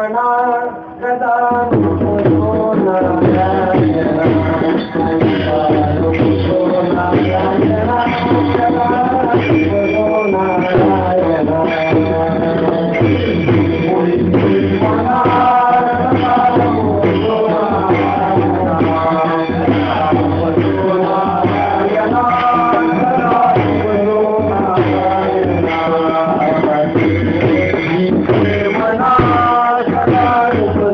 मना सदा नुपुरो नारायण नुपुरो नारायण सदा नुपुरो नारायण मना सदा नुपुरो नारायण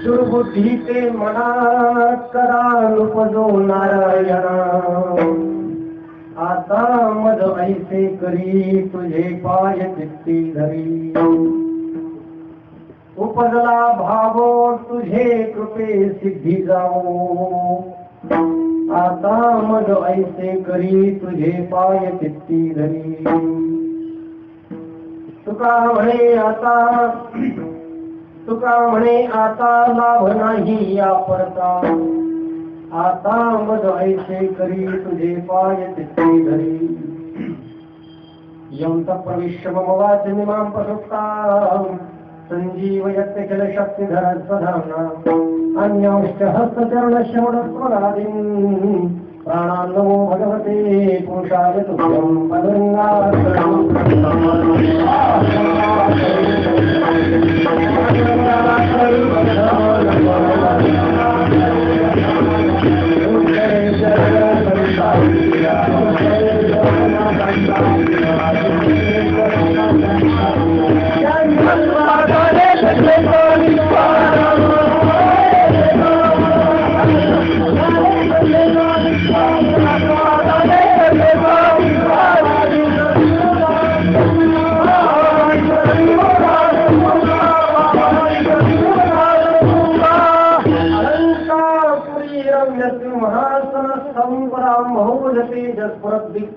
दुर्बुद्धीचे मनात करा उपजो नारायण आता मज ऐसे करी तुझे पाय चित्ती धरी उपजला भावो तुझे कृपे सिद्धी जावो आता मज ऐसे करी तुझे पाय चित्ती धरी तुका म्हणे आता लाभ नाही या परता आता मज ऐसे करी तुझे पाय चित्ती धरी यम प्रविश्य मम वाचमिमां प्रसुप्तां संजीवयत्य किल शक्तिधर स्वधाम्ना अन्यांश्च हस्तचरणश्रवणस्वरादीन् प्राणान् नमो भगवते पुरुषाय तुभ्यं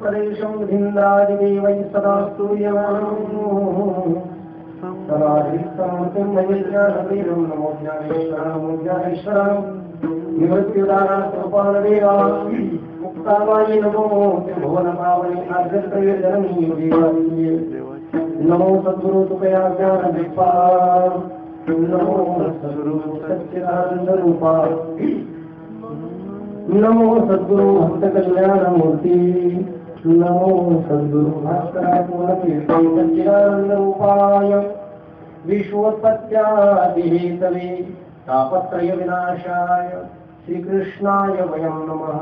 प्रदेशं धिन्दादिदेवै सदा स्तूयमानम् सदाधिस्तमूर्तिं नैवेद्यानवीरं नमो ज्ञानेश्वरं निवृत्त्युदानस्वरूपानदेवा मुक्तामायि नमो त्रिभुवनपावनि आद्यत्रयजननी देवाय नमो सद्गुरु तुकया ज्ञानदीपा नमो सद्गुरु सच्चिदानन्दरूपा नमो सद्गुरु भक्त कल्याण मूर्ति नमो सद्गुरु सच्चिदानंद रूपाय विश्वोत्पत्त्यादिहेतवे तापत्रय विनाशाय श्रीकृष्णाय वयं नमः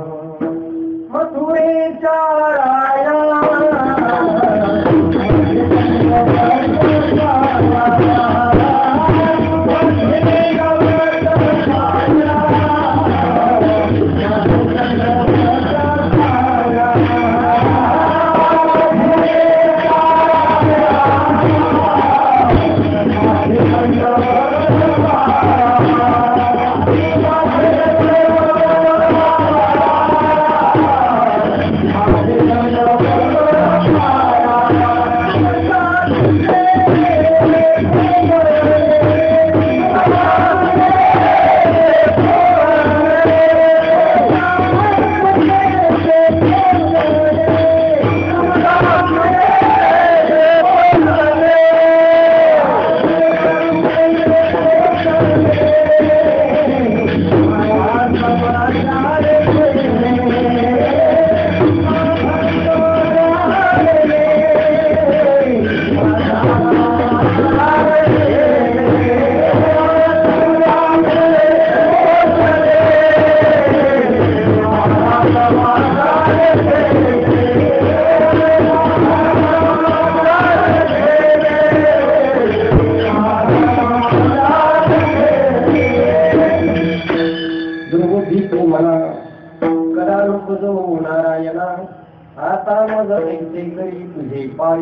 मथुरे चाराय आता मग ऐसे करी तुझे पाय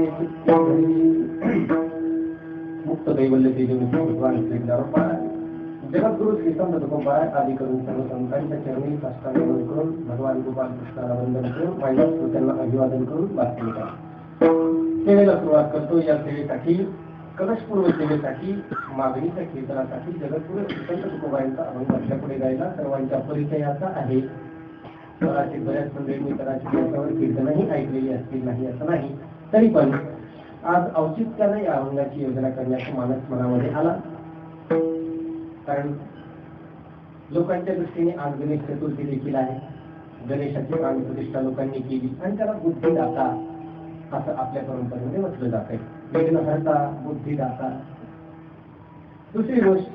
मुक्त कैवल्य भगवान जगद्गुरु श्री संत तुकोबाराय आदि करून सर्व संतांच्या चरणी साष्टांग करून भगवान गोपाल कृष्णाला वंदन करून माझ्या त्यांना अभिवादन करून वाचले सेवेला सुरुवात करतो. या सेवेसाठी कलशपूर्व सेवेसाठी मागणीच्या कीर्तनासाठी जगद्गुरु श्री संत तुकोबारायांचा अभंग आपल्या पुढे गायला सर्वांच्या परिचयाचा आहे. कदाचित बऱ्याच मंडळींनी कदाचित याच्यावर कीर्तनही ऐकलेली असतील नाही असं नाही, तरी पण आज औचित्याने या अभंगाची योजना करण्याचा मानस मनामध्ये आला. कारण लोकांच्या दृष्टीने आज गणेश चतुर्थी देखील आहे. गणेशाची प्राण प्रतिष्ठा लोकांनी केली आणि त्याला बुद्धिदाता असं आपल्या परंपरेमध्ये म्हटलं जात आहे. विघ्नहर्ता, बुद्धिदाता. दुसरी गोष्ट,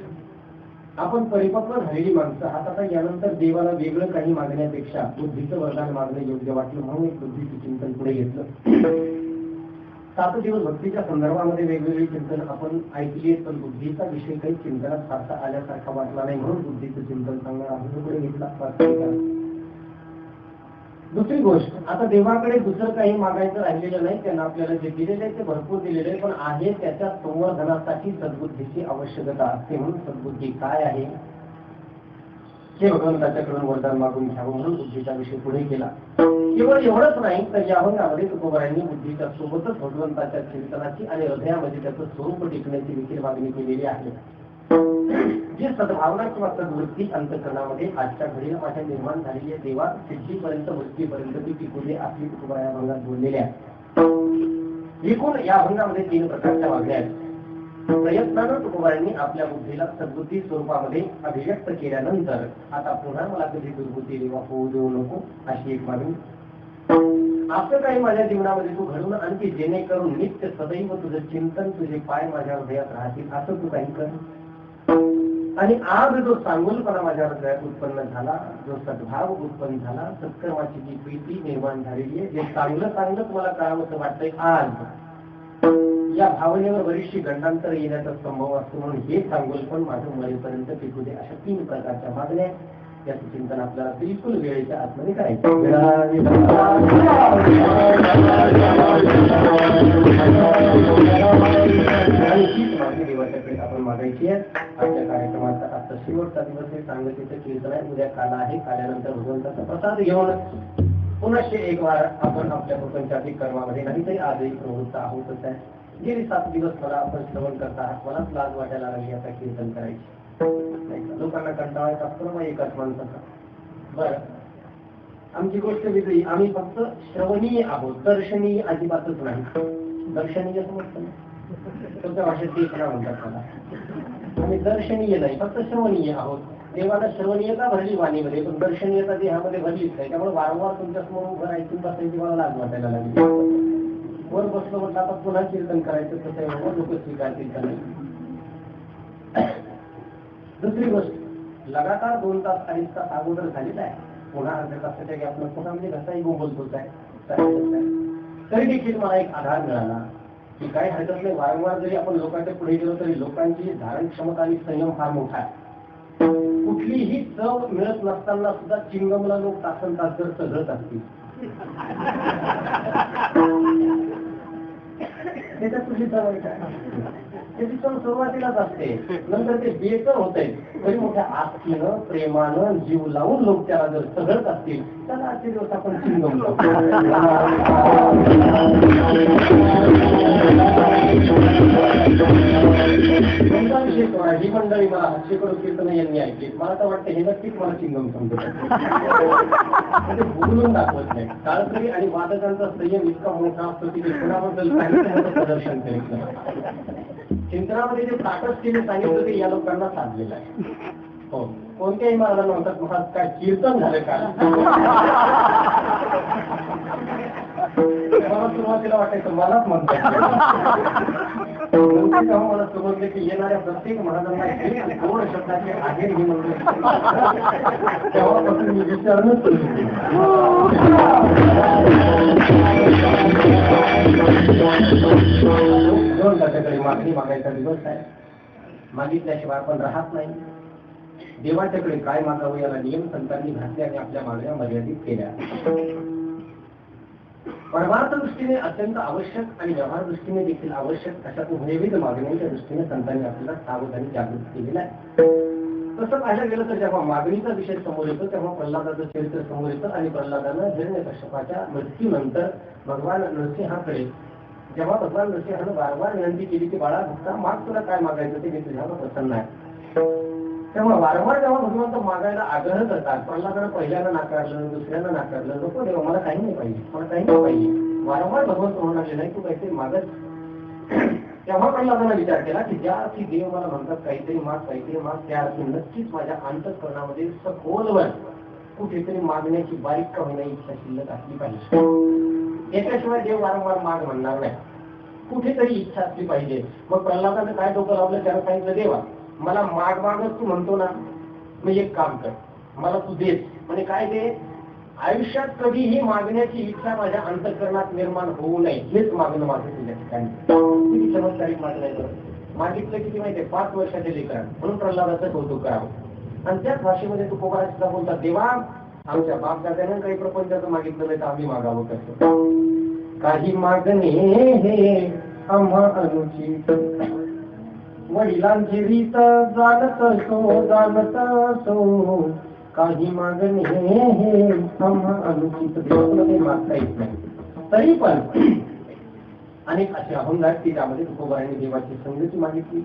आपण परिपक्व झालेली माणसं आता यानंतर देवाला वेगळं काही मागण्यापेक्षा बुद्धीचं वरदान मागणं योग्य वाटलं म्हणून एक बुद्धीचं चिंतन पुढे घेतलं. 7 दिवस भक्तीच्या संदर्भामध्ये वेगवेगळी चिंतन आपण ऐकली, पण बुद्धीचा विषय काही चिंतनात फारसा आल्यासारखा वाटला नाही म्हणून बुद्धीचं चिंतन सांगणार आपण पुढे घेतला. दुसरी गोष्ट, आता देवाकडे दुसरं काही मागायचं राहिलेलं नाही. त्यांना आपल्याला जे दिलेलं आहे ते भरपूर दिलेलं आहे, पण आहे त्याच्या संवर्धनासाठी सद्बुद्धीची आवश्यकता असते. म्हणून सद्बुद्धी काय आहे हे भगवंताच्याकडून वरदान मागून घ्यावं म्हणून बुद्धीचा विषय पुढे केला. केवळ एवढंच नाही तर या अभंगामध्ये तुकोबारायांनी बुद्धीच्या सोबतच भगवंताच्या चिंतनाची आणि हृदयामध्ये त्याचं स्वरूप टिकण्याची देखील मागणी केलेली आहे. जी सद्भावना किंवा सद्वृत्ती अंतःकरणामध्ये आजच्या घडीला माझ्या निर्माण झालेली आहे, देवा सिद्धीपर्यंत वृत्तीपर्यंत ती टिकू दे अशी तुकोबा या अभंगात बोललेल्या आहेत. एकूण या अभंगामध्ये 3 प्रकारच्या मागण्या आहेत. प्रयत्नानं तुकोबारायांनी आपल्या बुद्धीला सद्बुद्धी स्वरूपामध्ये अभिव्यक्त केल्यानंतर आता पुन्हा मला कधी दुर्बुद्धी देवा होऊ देऊ नको अशी एक मागणी. असं काही माझ्या जीवनामध्ये तू घडून आणखी जेणेकरून नित्य सदैव तुझं चिंतन, तुझे पाय माझ्या हृदयात राहतील असं तू काही कर. आणि आज जो चांगुलपणा माझ्या हृदयात उत्पन्न झाला, जो सद्भाव उत्पन्न झाला, सत्कर्माची जी प्रीती निर्माण झालेली आहे, जे चांगलं चांगलं तुम्हाला करावंसं वाटतंय आज, या भावनेवर बरीचशी गंडांतर येण्याचा संभव असतो. म्हणून हे चांगुलपण माझं मरेपर्यंत टिकू दे. अशा 3 प्रकारच्या मागण्या. याचं चिंतन आपल्याला बिलकुल वेळेच्या आतमध्ये करायचं. आणि हीच मागणी देवाच्याकडे आपण मागायची आहे. आजच्या कार्यक्रमाचा आजचा शेवटचा दिवस आहे. सांगतेचं कीर्तन आहे. उद्या काला आहे. काल्यानंतर भगवंताचा प्रसाद घेऊन पुन्हा एक वार आपण आपल्या प्रपंचातील कर्मामध्ये नाहीतरी आजही प्रवृत्त आहोतच आहे. गेली 7 दिवस मला आपण श्रवण करता आहात. मलाच लाज वाटायला लागली आता कीर्तन करायची. लोकांना कंटाळा येत असतो ना एकाच माणसाचा. बरं, आमची गोष्ट वेगळी. आम्ही फक्त श्रवणीय आहोत, दर्शनीय अजिबातच नाही. दर्शनीय समजतं ना, तुमच्या भाषेत ते म्हणतात मला. आम्ही दर्शनीय नाही, फक्त श्रवणीय आहोत. देवाला श्रवणीयता भरली वाणीमध्ये, पण दर्शनीयता देहामध्ये भरलीच नाही. त्यामुळे वारंवार तुमच्या समोर उभं ऐकून बसायची मला लाज वाटायला लागली. वर बसलो म्हटलं आता पुन्हा कीर्तन करायचं, तसं एवढं लोक स्वीकारतील का नाही. दुसरी गोष्ट, लगातार 2 तास 2.5 तास अगोदर झालेला आहे. पुन्हा अर्ध्या तासाच्या गॅपला पुन्हा म्हणजे घसाही बोलतोच आहे. तरी देखील मला एक आधार मिळाला की काही हरकत नाही. वारंवार जरी आपण लोकांच्या पुढे गेलो तरी लोकांची धारण क्षमता आणि संयम फार मोठा आहे. कुठलीही चव मिळत नसताना सुद्धा चिंगमला लोक तासन तास जर सगळत असतील त्याच्यात तुझी चव आहे काय? त्याची चव सुरुवातीलाच असते, नंतर ते बेचव होते. तरी मोठ्या आस्थेनं प्रेमानं जीव लावून लोक त्याला जर सगळत असतील तर आजचे दिवस आपण चिंगम ही मंडळी मला हास्यकरू कीर्तन यांनी ऐकली. मला तर वाटतं हे नक्कीच मला चिंगम समजत म्हणजे बोलून दाखवत नाही. टाळकरी आणि वादकांचा संयम इतका मोठा असतो की ते कुणाबद्दल सांगितलं प्रदर्शन करीत नाही. चिंतनामध्ये जे ताकद तिने सांगितलं ते या लोकांना साधलेलं आहे. हो, कोणत्याही महाराजांना म्हणतात महाराज काय कीर्तन झालं का. मला सुरुवातीला वाटायचं मलाच म्हणतात. मला समजले की येणाऱ्या प्रत्येक महाराजांना दोन शब्दाचे आहे हे म्हणतो. तेव्हापासून मी विचारणच सुरू दोन त्याच्याकडे मागणी मागायचा दिवस आहे. मागितल्याशिवाय आपण राहत नाही. देवाच्याकडे काय मागावं याला नियम संतांनी घातले आणि आपल्या मागण्या मर्यादित केल्या. परमार्थ दृष्टीने अत्यंत आवश्यक आणि व्यवहार दृष्टीने देखील आवश्यक अशा विविध मागण्यांच्या दृष्टीने संतांनी आपल्याला सावधानी जागृत केलेला आहे. तसं पाहायला गेलं तर जेव्हा मागणीचा विषय समोर येतो तेव्हा प्रल्हादाचं चरित्र समोर येतं आणि प्रल्हादानं हिरण्यकश्यपाच्या मृत्यूनंतर भगवान नरसिंहाकडे जेव्हा भगवान नरसिंहानं वारंवार विनंती केली की बाळा भक्ता माग, तुला काय मागायचं ते मी तुझ्यावर प्रसन्न आहे. तेव्हा वारंवार जेव्हा भगवंत मागायला आग्रह करतात, प्रल्हादानं पहिल्यांदा नाकारलं, दुसऱ्यांदा नाकारलं, नको देवा मला काही नाही पाहिजे, मला काही नाही पाहिजे. वारंवार भगवंत म्हणून लागले नाही तू काहीतरी मागत. तेव्हा प्रल्हादानं विचार केला की ज्या अर्थी देव मला म्हणतात काहीतरी माग, त्या अर्थी नक्कीच माझ्या अंतःकरणामध्ये सखोलवर कुठेतरी मागण्याची बारीक का होईना इच्छा शिल्लक असली पाहिजे. याच्याशिवाय देव वारंवार माग म्हणणार नाही. कुठेतरी इच्छा असली पाहिजे. मग प्रल्हादानं काय डोकं लावलं, त्याला सांगितलं देवा मला मागच तू म्हणतो ना, मी एक काम कर, मला तू देत म्हणजे काय दे, आयुष्यात कधीही मागण्याची इच्छा माझ्या अंतःकरणात निर्माण होऊ नये हेच मागणं माझं तुझ्या ठिकाणी. किती चमत्कारिक मागणं. मागितलं किती माहितीये, 5 वर्षाचे लेकरं म्हणून प्रल्हादाचं कौतुक करावं. आणि त्याच भाषेमध्ये तू कोबारा सुद्धा बोलतात देवा आमच्या बाप दाद्यानं काही प्रपंचाचं मागितलं नाही तर आम्ही मागावं कसं. काही मागणे हे आम्हा अनुचित, वडिलांची रीत जाणत असो, काही मागणे हे आम्हा अनुचित. देवामध्ये मागता येत नाही. तरी पण अनेक असे अभंग आहेत की त्यामध्ये तुकोबारांनी देवाची संगती मागितली,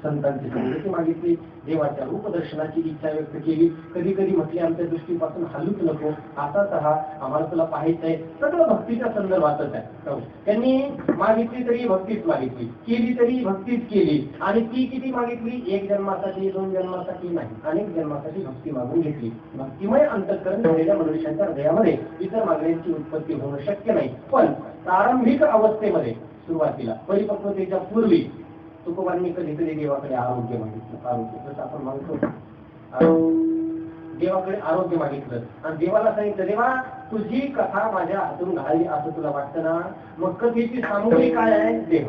संतांची संगती मागितली, देवाच्या रूपदर्शनाची इच्छा व्यक्त केली. कधी कधी म्हटले आमच्या दृष्टीपासून हलूच नको, असाच हा आम्हाला तुला पाहायचंय. सगळं भक्तीच्या संदर्भातच आहे. त्यांनी मागितली तरी भक्तीच मागितली, केली तरी भक्तीच केली. आणि ती किती मागितली, 1 जन्मासाठी 2 जन्मासाठी नाही, अनेक जन्मासाठी भक्ती मागून घेतली. भक्तिमय अंतःकरण झालेल्या मनुष्याच्या हृदयामध्ये इतर मागण्यांची उत्पत्ती होणं शक्य नाही. पण प्रारंभिक अवस्थेमध्ये सुरुवातीला परिपक्वतेच्या पूर्वी तुकोबांनी कधीतरी देवाकडे आरोग्य मागितलं. आरोग्य जसं आपण मागतो देवाकडे आरोग्य मागितलं आणि देवाला सांगितलं देवा तुझी कथा माझ्या हातून घाली असं तुला वाटतं ना, मग कथेची सामुग्री काय आहे, देव.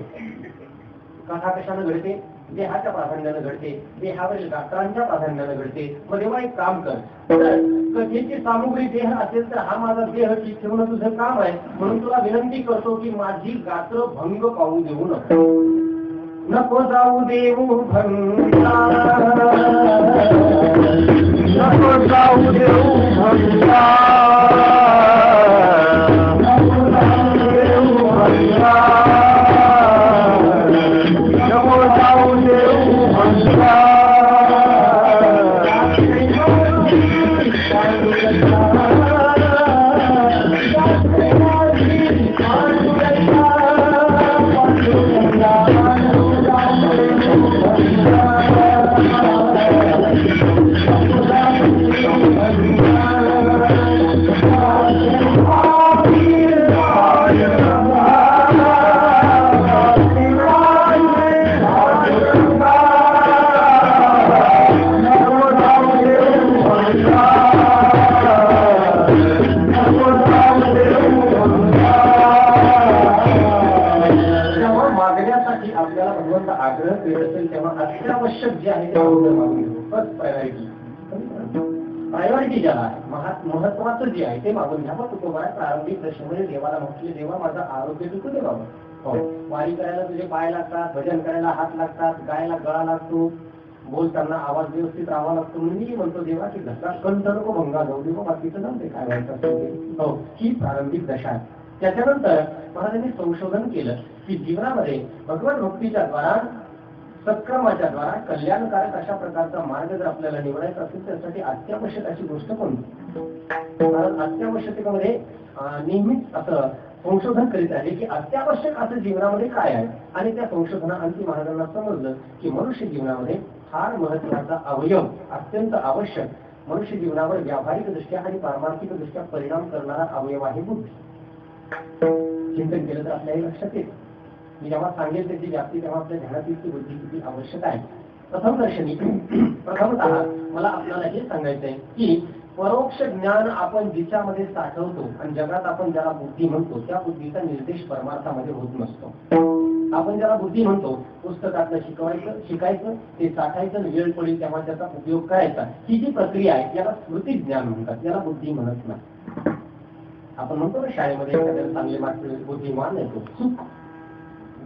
कथा कशानं घडते, देहाच्या प्राधान्यानं घडते, देहावरील गात्रांच्या प्राधान्यानं घडते. मग देवा एक काम कर, तर कथेची सामुग्री देह असेल तर हा माझा देह ठीक ठेवणं तुझं काम आहे. म्हणून तुला विनंती करतो की माझी गात्र भंग पाहू देऊ नको जाऊ देऊ भंगा, नको जाऊ देऊ भंगा, नको जाऊ देऊ भंगा, नको जाऊ देऊ भंगा. अत्यावश्यक जे आहे प्रायोरिटी ज्याला आहे, महत्वाचं जे आहे ते मागून घ्या. पण तुकोबारा प्रारंभिक दशेमध्ये देवाला म्हटले देवा माझं आरोग्य तू दे बाबा. हो, वारी करायला तुझे पाय लागतात, भजन करायला हात लागतात, गायला गळा लागतो, बोलताना आवाज व्यवस्थित राहावा लागतो. मी म्हणतो देवा की घसा कंठ नको भंगा जाऊ दे, बाकीचं जाऊ दे काय व्हायचं. हो, ही प्रारंभिक दशा आहे. त्याच्यानंतर महाराजांनी संशोधन केलं की जीवनामध्ये भगवत भक्तीच्या द्वारा सत्कर्माच्या द्वारा कल्याणकारक अशा प्रकारचा मार्ग जर आपल्याला निवडायचा असेल त्यासाठी अत्यावश्यक अशी गोष्ट कोणती? कारण अत्यावश्यकतेमध्ये नेहमीच असं संशोधन करीत आहे की अत्यावश्यक असं जीवनामध्ये काय आहे, आणि त्या संशोधनाअंती महाराजांना समजलं की मनुष्य जीवनामध्ये फार महत्वाचा अवयव, अत्यंत आवश्यक मनुष्य जीवनावर व्यावहारिक दृष्ट्या आणि पारमार्थिक दृष्ट्या परिणाम करणारा अवयव आहे बुद्धी. चिंतन केलं तर आपल्याला लक्षात येईल. मी जेव्हा सांगेल त्याची व्याप्ती तेव्हा आपल्या ध्यानात येईल की बुद्धी किती आवश्यक आहे. प्रथमतः मला आपल्याला हे सांगायचं आहे की परोक्ष ज्ञान आपण जिच्यामध्ये साठवतो आणि जगात आपण ज्याला बुद्धी म्हणतो त्या बुद्धीचा निर्देश परमार्थामध्ये होत नसतो. आपण ज्याला बुद्धी म्हणतो पुस्तकातलं शिकायचं ते साठायचं, वेळ पडेल तेव्हा त्याचा उपयोग करायचा, ही जी प्रक्रिया आहे याला स्मृती ज्ञान म्हणतात, याला बुद्धी म्हणत नाही. आपण म्हणतो ना शाळेमध्ये एखाद्याला चांगले मार्क बुद्धिमान आहे तो. चूक.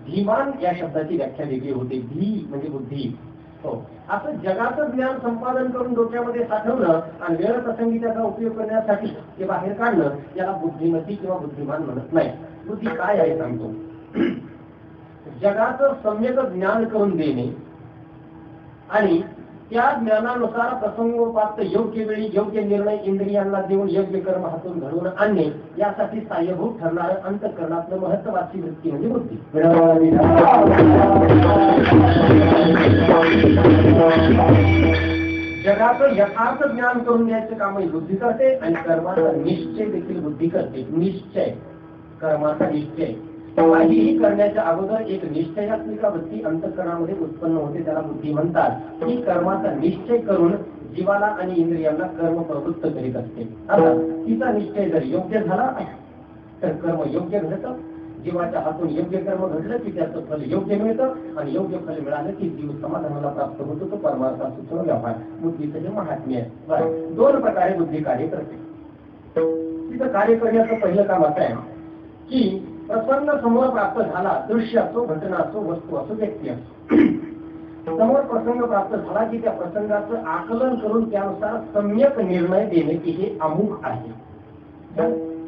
धीमान या शब्दाची व्याख्या वेगळी होते. धी म्हणजे बुद्धी. हो, असं जगाचं ज्ञान संपादन करून डोक्यामध्ये साठवणं आणि वेळ प्रसंगी त्याचा उपयोग करण्यासाठी ते बाहेर काढणं याला बुद्धिमती किंवा बुद्धिमान म्हणत नाही. बुद्धी काय आहे सांगतो. जगाचं सम्यक ज्ञान करून देणे आणि त्या ज्ञानानुसार प्रसंगोपात योग्य वेळी योग्य निर्णय इंद्रियांना देऊन योग्य कर्म हातून घडवून आणणे यासाठी सहाय्यभूत ठरणारं अंतःकरणातलं महत्वाची वृत्ती म्हणजे बुद्धी. जगाचं यथार्थ ज्ञान करून द्यायचं कामही बुद्धी करते आणि कर्माचा निश्चय देखील बुद्धी करते. निश्चय, कर्माचा निश्चय, काहीही करण्याच्या अगोदर एक निश्चयात्मिका वृत्ती अंतःकरणामध्ये उत्पन्न होते, त्याला बुद्धी म्हणतात. ही कर्माचा निश्चय करून जीवाला आणि इंद्रियांना कर्म प्रवृत्त करीत असते. आता तिचा निश्चय जर योग्य झाला तर कर्म योग्य घडतं. जीवाच्या हातून योग्य कर्म घडलं की त्याचं फल योग्य मिळतं आणि योग्य फल मिळालं की जीव समाधानाला प्राप्त होतो. तो परमार्था सुचव व्यापार. बुद्धीचं हे महात्म्य आहे. दोन प्रकारे बुद्धी कार्य करते. तिचं कार्य करण्याचं पहिलं काम असं आहे की प्रसंग समोर प्राप्त झाला, दृश्य असो, घटना असो, वस्तू असो, व्यक्ती असो, समोर प्रसंग प्राप्त झाला की त्या प्रसंगाचं आकलन करून त्यानुसार सम्यक निर्णय देणे की हे अमुक आहे.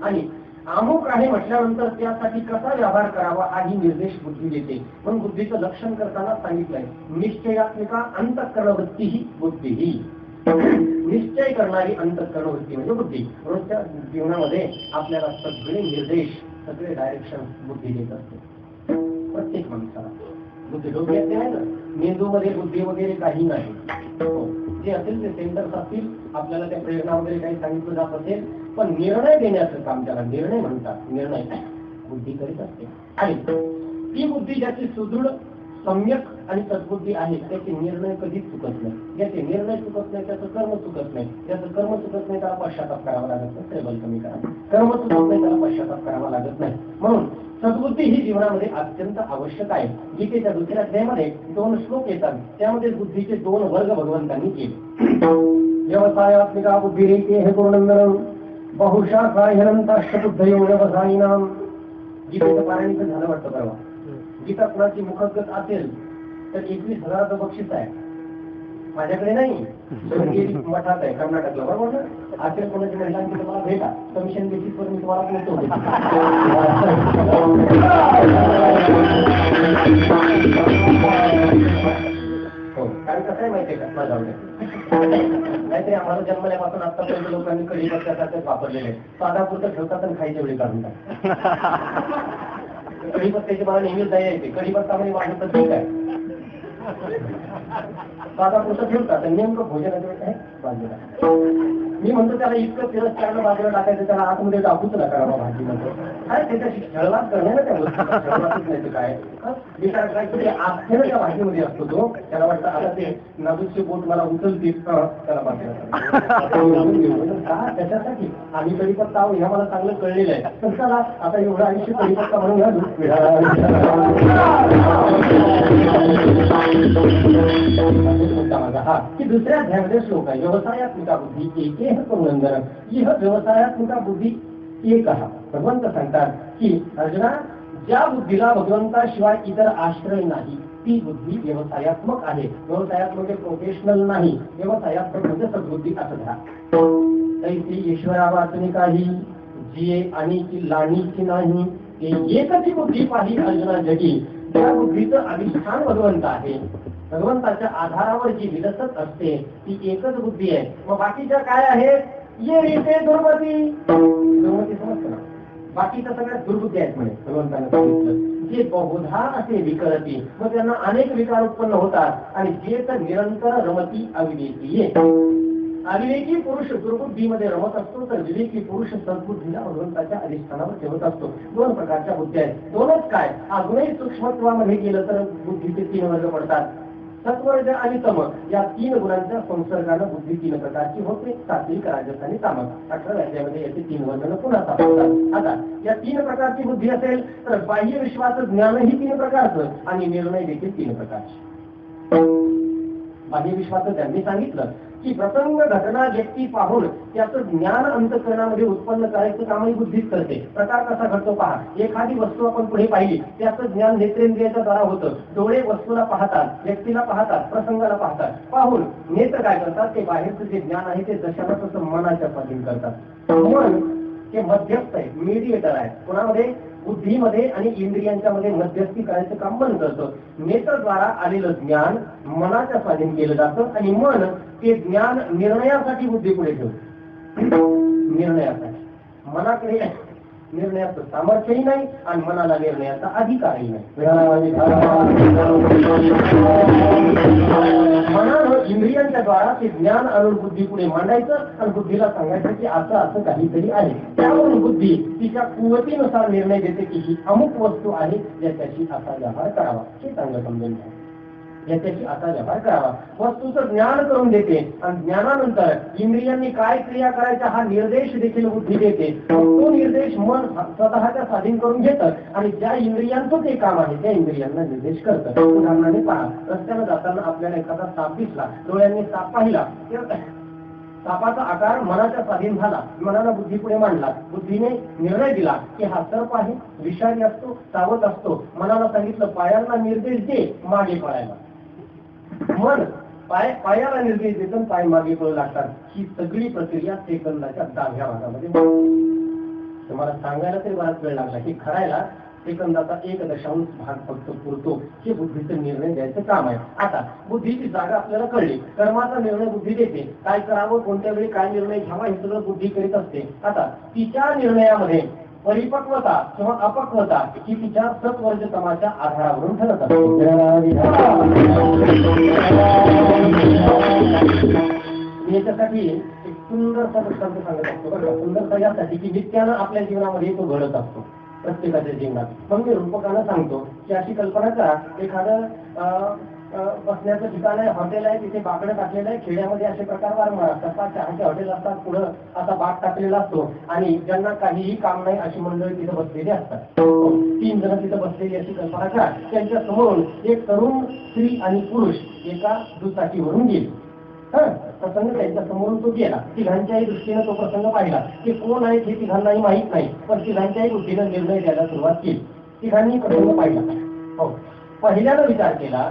आणि अमुक आहे म्हटल्यानंतर त्यासाठी कसा व्यवहार करावा हाही निर्देश बुद्धी देते. म्हणून बुद्धीचं लक्षण करताना सांगितलंय निश्चयात्मिका अंतःकरणवृत्ती ही बुद्धी. ही निश्चय करणारी अंतःकरणवृत्ती म्हणजे बुद्धी. रोजच्या जीवनामध्ये आपल्याला सगळे निर्देश, सगळे डायरेक्शन बुद्धी देत असते. प्रत्येक माणसाला बुद्धी डोक्यात नाही ना, मेंदूमध्ये बुद्धी वगैरे काही नाही. जे असेल ते सेंटर्स असतील, आपल्याला त्या प्रेरणा वगैरे काही सांगितलं जात असेल, पण निर्णय देण्याचं काम त्याला निर्णय म्हणतात. निर्णय बुद्धी करीत असते. आणि ती बुद्धी ज्याची सुदृढ, सम्यक आणि सद्बुद्धी आहे त्याचे निर्णय कधीच चुकत नाही. ज्याचे निर्णय चुकत नाही त्याचं कर्म चुकत नाही. ज्याचं कर्म चुकत नाही त्याला पश्चाताप करावा लागत नाही. टेबल कमी करा. कर्म चुकत नाही त्याला पश्चाताप करावा लागत नाही. म्हणून सद्बुद्धी ही जीवनामध्ये अत्यंत आवश्यक आहे. गीतेच्या दुसऱ्या अध्यायामध्ये 2 श्लोक येतात. त्यामध्ये बुद्धीचे 2 वर्ग भगवंतांनी केले. व्यवसायात्मिका बुद्धिरेके हे पूर्णंदरम बहुशाखा हिरंताष्टबुद्धयो व्यवसायिनाम. गीतेचं पारायण झालं वाटतं परवा. गीता कुणाची मुखगत असेल तर 21,000चं बक्षीस आहे. माझ्याकडे नाही, मठात आहे कर्नाटकला, बरोबर ना. असेल कोणाची महिलांची तुम्हाला भेटा, कमिशन बेसिसवर मी तुम्हाला पोहोचतो. हो, कारण कसं आहे माहितीये का माझ्या नाहीतरी आम्हाला जन्मल्यापासून आतापर्यंत लोकांनी कढीपत्त्यासारखंच वापरलेले. साधापुरतं ठेवतात आणि खायच्या वेळी काढून टाकतात. कढीपत्त्याची मला नेहमीच दया येते. कढीपत्तामध्ये वाढत ठीक आहे, साधापुरतं ठेवतात आणि नेमकं भोजनाच्या वेळेस आहे बाजूला. मी म्हणतो त्याला इतकं फिरत त्याला बाजूला टाकायचं, त्याला आतमध्ये टाकूच नका भाजी म्हणतो. काय त्याच्याशी खेळवाच करणे ना त्या गोष्टी, खेळवाच नाही काय विचार काहीतरी आस्थेनं त्या भाजीमध्ये असतो तो. त्याला वाटतं आता ते नाजूकचे बोट मला उचलतील, त्याला बाजूला त्याच्यासाठी आम्ही कढीपत्ता आहो ह्या मला चांगलं कळलेलं आहे. तर चला आता एवढं आयुष्य कढीपत्ता म्हणून घालू. हा की दुसऱ्या अध्यायामध्ये श्लोक आहे व्यवसायात्मिका बुद्धी एके करुणंदरम. ही व्यवसायात्मिका बुद्धी एक हा. भगवंत सांगतात की अर्जुना, ज्या बुद्धीला भगवंताशिवाय इतर आश्रय नाही ती बुद्धी व्यवसायात्मक आहे. व्यवसायात्मक म्हणजे प्रोफेशनल नाही, व्यवसायात्मक म्हणजे सद्बुद्धी असं धरा. तैसी ईश्वरा वाचनी काही जिये आणि ती लाणीची नाही. एकच बुद्धी पाही अर्जुना जगी. त्या बुद्धीचं अधिष्ठान भगवंत आहे. भगवंताच्या आधारावर जी विलसत असते ती एकच बुद्धी आहे. मग बाकीच्या काय आहेत? ये रीते दुर्मती. दुर्मती समजतं ना? बाकीच्या सगळ्या दुर्बुद्धी आहेत म्हणे भगवंताने सांगितलं. जे बहुधा असे विकरती, मग त्यांना अनेक विकार उत्पन्न होतात. आणि जे तर निरंतर रमती अविवेकी. अविवेकी पुरुष दुर्बुद्धीमध्ये रमत असतो, तर विवेकी पुरुष सद्बुद्धीला भगवंताच्या अधिष्ठानावर ठेवत असतो. दोन प्रकारच्या बुद्धी आहेत. दोनच काय, अजूनही सूक्ष्मत्वामध्ये गेलं तर बुद्धीचे 3 वर्ग पडतात. सत्वर्ग आणि तम या 3 गुणांच्या संसर्गानं बुद्धी 3 प्रकारची होते. सात्विक, राजस आणि तामस. 18व्या अध्यायामध्ये याचे 3 वर्ग पुन्हा सापडतात. आता या 3 प्रकारची बुद्धी असेल तर बाह्य विश्वाचं ज्ञानही 3 प्रकारचं आणि निर्णय देखील 3 प्रकारचे. बाह्य विश्वाचं त्यांनी सांगितलं की प्रसंग घटना व्यक्ती पाहून त्याचं ज्ञान अंतःकरणामध्ये उत्पन्न करायचं कामही बुद्धीच करते. प्रकार कसा घडतो पहा. एखादी वस्तू आपण पुढे पाहिली, त्याचं ज्ञान नेत्रेंद्रियाच्या द्वारा होतं. डोळे वस्तूला पाहतात, व्यक्तीला पाहतात, प्रसंगाला पाहतात. पाहून नेत्र काय करतात? ते बाहेरचं जे ज्ञान आहे ते जशाला तसं मनाच्या स्वाधीन करतात. मन हे मध्यस्थ आहे, मीडिएटर आहे. कोणामध्ये? बुद्धीमध्ये आणि इंद्रियांच्या मध्ये मध्यस्थी करायचं काम मन करतं. नेत्रद्वारा आलेलं ज्ञान मनाच्या स्वाधीन केलं जातं आणि मन ते ज्ञान निर्णयासाठी बुद्धी पुढे ठेवतो. निर्णयासाठी. मनाकडे निर्णयाचं सामर्थ्यही नाही आणि मनाला निर्णयाचा अधिकारही नाही. मनानं इंद्रियांच्या द्वारा ते ज्ञान आणून बुद्धी पुढे मांडायचं आणि बुद्धीला सांगायचं की असं असं काहीतरी आहे. त्यावरून बुद्धी तिच्या कुवतीनुसार निर्णय देते की ही अमुक वस्तू आहे, याच्याशी असा व्यवहार करावा. हे चांगलं समजून घ्या. याच्याशी असा व्यवहार करावा. वस्तूचं ज्ञान करून देते आणि ज्ञानानंतर इंद्रियांनी काय क्रिया करायच्या हा निर्देश देखील बुद्धी देते. तो निर्देश मन स्वतःच्या स्वाधीन करून घेतं आणि ज्या इंद्रियांचं ते काम आहे त्या इंद्रियांना निर्देश करतं. उदाहरणाने पहा, रस्त्यानं जाताना आपल्याला एखादा साप दिसला, डोळ्यांनी साप पाहिला, सापाचा आकार मनाच्या स्वाधीन झाला. मनाला बुद्धी पुढे मांडला. बुद्धीने निर्णय दिला की हा सर्प आहे, विषारी असतो, सावध असतो. मनाला सांगितलं पायांना निर्देश दे मागे पळायला. मन पायाला निर्देश देतं, पाय मागे पळू लागतात. ही सगळी प्रक्रिया सेकंदाच्या 10व्या भागामध्ये. तुम्हाला सांगायला तरी बराच वेळ लागला की करायला सेकंदाचा 1.0 भाग फक्त पुरतो. हे बुद्धीचं निर्णय द्यायचं काम आहे. आता बुद्धीची जागा आपल्याला कळली. कर्माचा निर्णय बुद्धी देते. काय करावं, कोणत्या वेळी काय निर्णय घ्यावा हे सगळं बुद्धी करीत असते. आता तिच्या निर्णयामध्ये परिपक्वता किंवा अपक्वता ही तिच्या सत्वर्जतमाच्या आधारावरून ठरत असते. याच्यासाठी एक सुंदरसा दृष्टांत सांगत असतो बरं. सुंदरता यासाठी की नित्यानं आपल्या जीवनामध्ये तो घडत असतो, प्रत्येकाच्या जीवनात. मग मी रूपकानं सांगतो की अशी कल्पना करा, एखादं बसण्याचं ठिकाण आहे, हॉटेल आहे, तिथे बाकडं टाकलेलं आहे. खेड्यामध्ये असे प्रकार वारंवार असतात. चहाचे हॉटेल असतात, पुढं असा बाग टाकलेला असतो आणि ज्यांना काहीही काम नाही अशी मंडळी तिथे बसलेली असतात. 3 जण तिथे बसलेली अशी कल्पना करा. त्यांच्या समोरून एक तरुण स्त्री आणि पुरुष एका दुचाकीवरून गेले. प्रसंग त्यांच्या समोरून तो गेला. तिघांच्याही दृष्टीने तो प्रसंग पाहिला. ते कोण आहे हे तिघांनाही माहीत नाही, पण तिघांच्याही बुद्धीनं निर्णय द्यायला सुरुवात केली. तिघांनी प्रसंग पाहिला. हो, पहिल्यानं विचार केला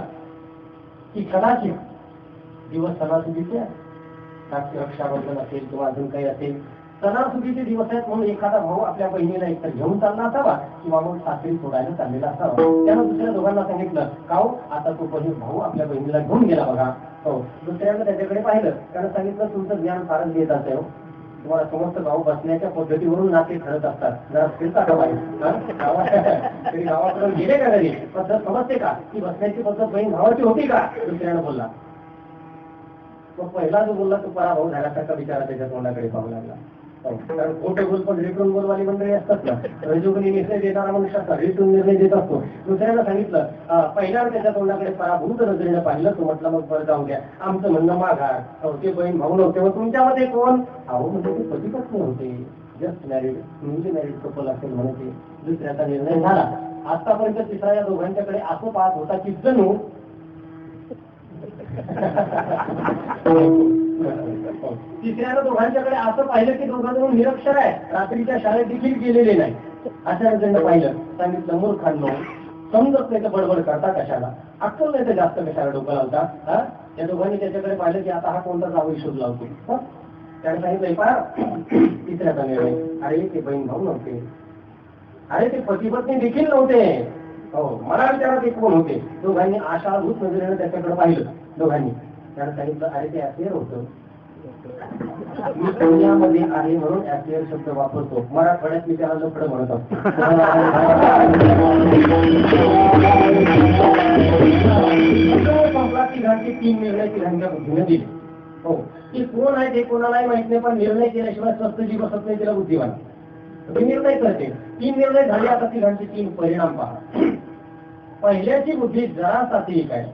की कदाचित दिवस सणासुदीचे रक्षाबंधन असेल किंवा अजून काही असेल, सणासुदीचे दिवस आहेत म्हणून एखादा भाऊ आपल्या बहिणीला एकतर घेऊन चालला असावा किंवा मग सासरी सोडायला चाललेला असावा. त्यानं दुसऱ्या दोघांना सांगितलं का हो, आता तो भाऊ आपल्या बहिणीला घेऊन गेला बघा. हो, दुसऱ्यानं त्याच्याकडे पाहिलं, त्यानं सांगितलं तुमचं ज्ञान फारच देत असेल. तुम्हाला समजतं भाऊ बसण्याच्या पद्धतीवरून नाते ठरत असतात. जरा फिरता का बाई गावाकडून गेले का घरी पद्धत समजते का? ती बसण्याची पद्धत बहीण भावाची होती का? दुसऱ्यानं बोलला. तो पहिला जो बोलला तो पराभव झाल्यासारखा विचारा त्याच्या तोंडाकडे पाहू लागला. कारण खोटे बोल पण रिटून बोलवाली मंडळी असतात ना, रजोगुणी निर्णय देणारा मनुष्य असतात, रिटून निर्णय देत असतो. दुसऱ्यानं सांगितलं, पहिल्यावर त्याच्या तोंडाकडे पराभूत नजरेनं पाहिलं. तो म्हटलं मग बरं जाऊ द्या, आमचं म्हणणं माघा. ते बहीण भाऊ नव्हते, मग तुमच्यामध्ये कोण? अहो म्हणजे ते पती पत्नी होते, just married, newly married couple असेल म्हणते. दुसऱ्याचा निर्णय झाला. आतापर्यंत तिसरा या दोघांच्याकडे असं पाहत होता की जणू तिसऱ्यानं दोघांच्याकडे असं पाहिलं की दोघांजण निरक्षर आहे, रात्रीच्या शाळेत देखील गेलेले नाही. अशा जण पाहिलं. सांगितलं मूर्खांनो, समजत नाही तर बडबड करता कशाला, अक्कल नाही तर जास्त कशाला डोकं लावता. या दोघांनी त्याच्याकडे पाहिलं की आता हा कोणता जावई शोध लावतो. त्याने सांगितलं पहा, तिसऱ्याचा निर्णय, अरे ते बहीण भाऊ नव्हते, अरे ते पती पत्नी देखील नव्हते, हो, मला विचारात एक कोण होते, दोघांनी आशाभूत नजरेनं त्याच्याकडे पाहिलं. दोघांनी त्यानं सांगितलं, अरे ते ऍफेअर होतं, मी पुण्यामध्ये आहे म्हणून ऍफेअर शब्द वापरतो, मराठवाड्यात मी त्याला लफडं म्हणत असतो. संपला. तिघांचे 3 निर्णय तिघांच्या बुद्धीने दिले. हो, की कोण आहे ते कोणालाही माहित नाही, पण निर्णय केल्याशिवाय स्वस्त जी बसत नाही तिला बुद्धिमान. निर्णय करते. 3 निर्णय झाले. आता तिघांचे 3 परिणाम पहा. पहिल्याची बुद्धी जरा सात्विक आहे,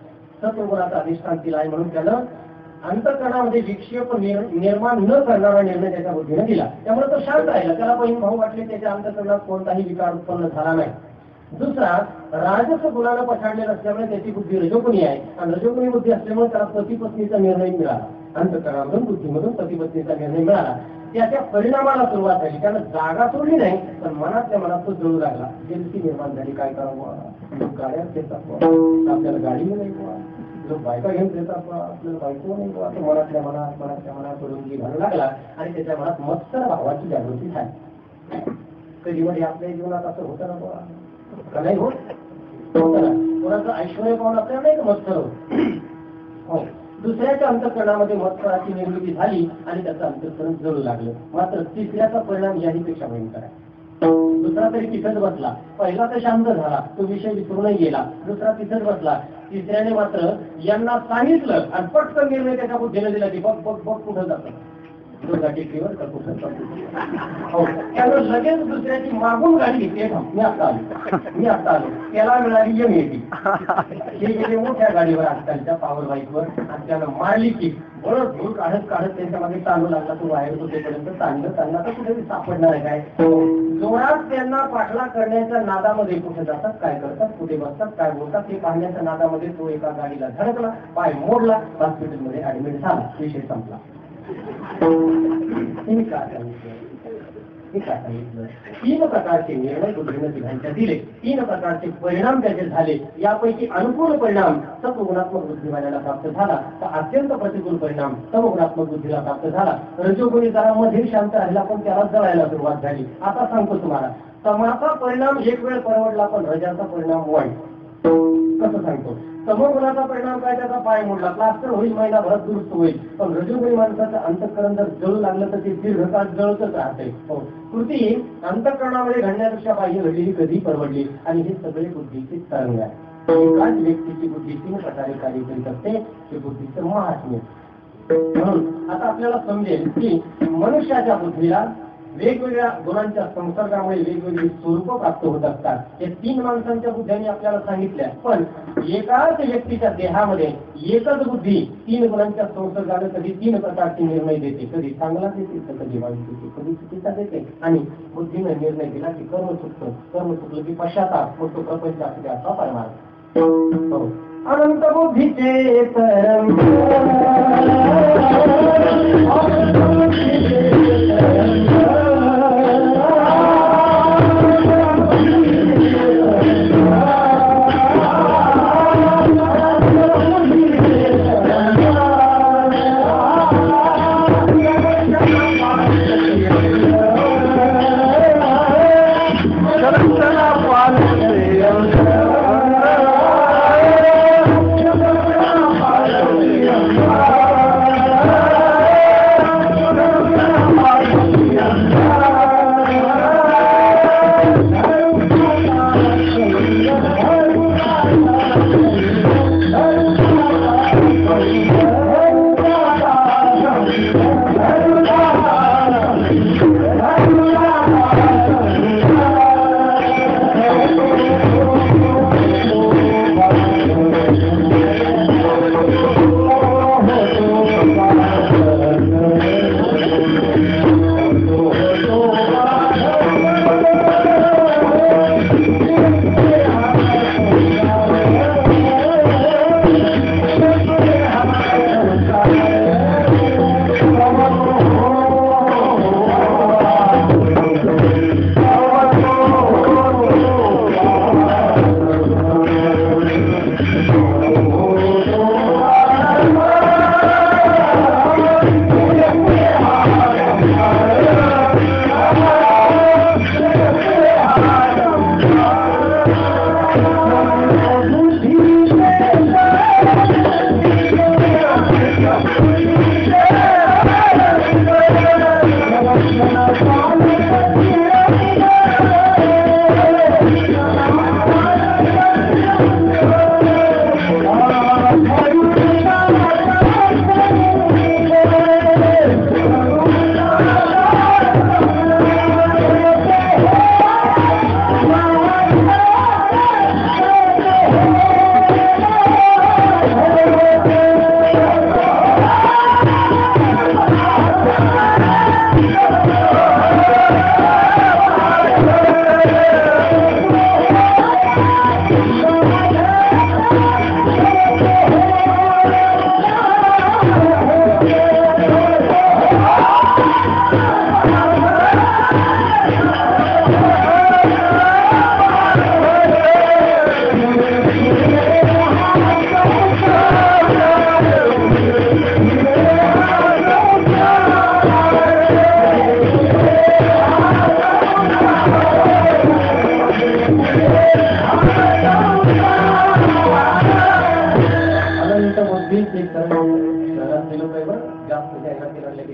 सत्वगुणाचा अधिष्ठान तिला आहे, म्हणून त्यानं अंतःकरणामध्ये विक्षेप निर्माण न करणारा निर्णय त्याच्या बुद्धीने दिला. त्यामुळे तो शांत राहिला. त्याला बहीण भाऊ वाटले, त्याच्या अंतःकरणात कोणताही विकार उत्पन्न झाला नाही. दुसरा, राजस गुणानं पछाडलेला असल्यामुळे त्याची बुद्धी रजोगुणी आहे, आणि रजोगुणी बुद्धी असल्यामुळे त्याला पती पत्नीचा निर्णय मिळाला. अंतःकरणामधून बुद्धीमधून पती पत्नीचा निर्णय मिळाला. त्याच्या परिणामाला सुरुवात झाली. त्यानं जागा सोडली नाही, पण मनातल्या मनात तो जळू लागला. जेलसी निर्माण झाली. काय करावं, गाड्यात देतात, आपल्याला गाडी नाही, लोक बायका घेऊन देतात, आपल्याला बायको नाही, असं मनातल्या मनात रुंदी घालू लागला. आणि त्याच्या मनात मत्सर भावाची जागृती झाली. कधी मध्ये आपल्या जीवनात असं होतं ना, का नाही होत? होतं ना. कोणाचं ऐश्वर्य पाहून आपल्याला नाही का मत्सर होत? दुसऱ्याच्या अंतःकरणामध्ये मत्सराची निर्मिती झाली आणि त्याचं अंतःकरण जळू लागलं. मात्र तिसऱ्याचा परिणाम याहीपेक्षा भयंकर आहे. दुसरा तरी तिथंच बसला. पहिला तर शांत झाला, तो विषय विसरूनही गेला. दुसरा तिथंच बसला. तिसऱ्याने मात्र यांना सांगितलं आणि पटकन निर्णय त्याच्या बुद्धीने दिला की बघ बघ बघ कुठं जातं, गाडी ड्रायव्हर का कुठं. हो, त्यानं लगेच दुसऱ्याची मागून गाडी घेतली. मी आता आलो. त्याला मिळाली एमएटी. हे गेले मोठ्या गाडीवर, आजकालच्या पॉवर बाईकवर, आणि त्यानं मारली की बरं धूर काढत त्याच्या मागे चालू लागला. तो बाहेर होतेपर्यंत चाललं तर कुठे सापडणार आहे काय. जोरात त्यांना पाठला करण्याच्या नादामध्ये कुठे जातात, काय करतात, कुठे बसतात, काय बोलतात हे पाहण्याच्या नादामध्ये तो एका गाडीला धडकला, पाय मोडला, हॉस्पिटलमध्ये ऍडमिट झाला. विषय संपला. तीन प्रकारचे निर्णय बुद्धीने तिघांच्या दिले. 3 प्रकारचे परिणाम त्याचे झाले. यापैकी अनुकूल परिणाम सत्वगुणात्मक बुद्धिमानाला प्राप्त झाला, तर अत्यंत प्रतिकूल परिणाम समगुणात्मक बुद्धीला प्राप्त झाला. रजोगुणी जरा मध्ये शांत राहिला, पण त्याला जळायला सुरुवात झाली. आता सांगतो तुम्हाला, तमाचा परिणाम एक वेळ परवडला, पण रजाचा परिणाम वाईट. कसं सांगतो? समगुणाचा परिणाम काय, त्याचा पाय मोडला, प्लास्टर होईल, महिनाभरात दुरुस्त होईल. पण रजोगुणी माणसाचं अंतःकरण जर जळू लागलं तर ते दीर्घकाळ जळतच राहते. हो, कृती अंतःकरणामध्ये घडण्यापेक्षा बाह्य घडलेली कधी परवडली. आणि हे सगळे बुद्धीचे तरंग आहे. एकाच व्यक्तीची बुद्धी 3 प्रकारे कार्य करीत असते, ते बुद्धीचं महात्म्य. म्हणून आता आपल्याला समजेल की मनुष्याच्या बुद्धीला वेगवेगळ्या गुणांच्या संसर्गामुळे वेगवेगळी स्वरूप प्राप्त होत असतात. हे 3 माणसांच्या बुद्ध्यांनी आपल्याला सांगितल्या. पण एकाच व्यक्तीच्या देहामध्ये एकच बुद्धी 3 गुणांच्या संसर्गाने कधी 3 प्रकारचे निर्णय देते. कधी चांगला देते, तर कधी वाईट देते, कधी चुकीचा देते. आणि बुद्धीने निर्णय दिला की कर्म चुकलं की पश्चाताप, मग तो प्रपंच असते असा परमार्थ. अनंत बुद्धीचे तरंग,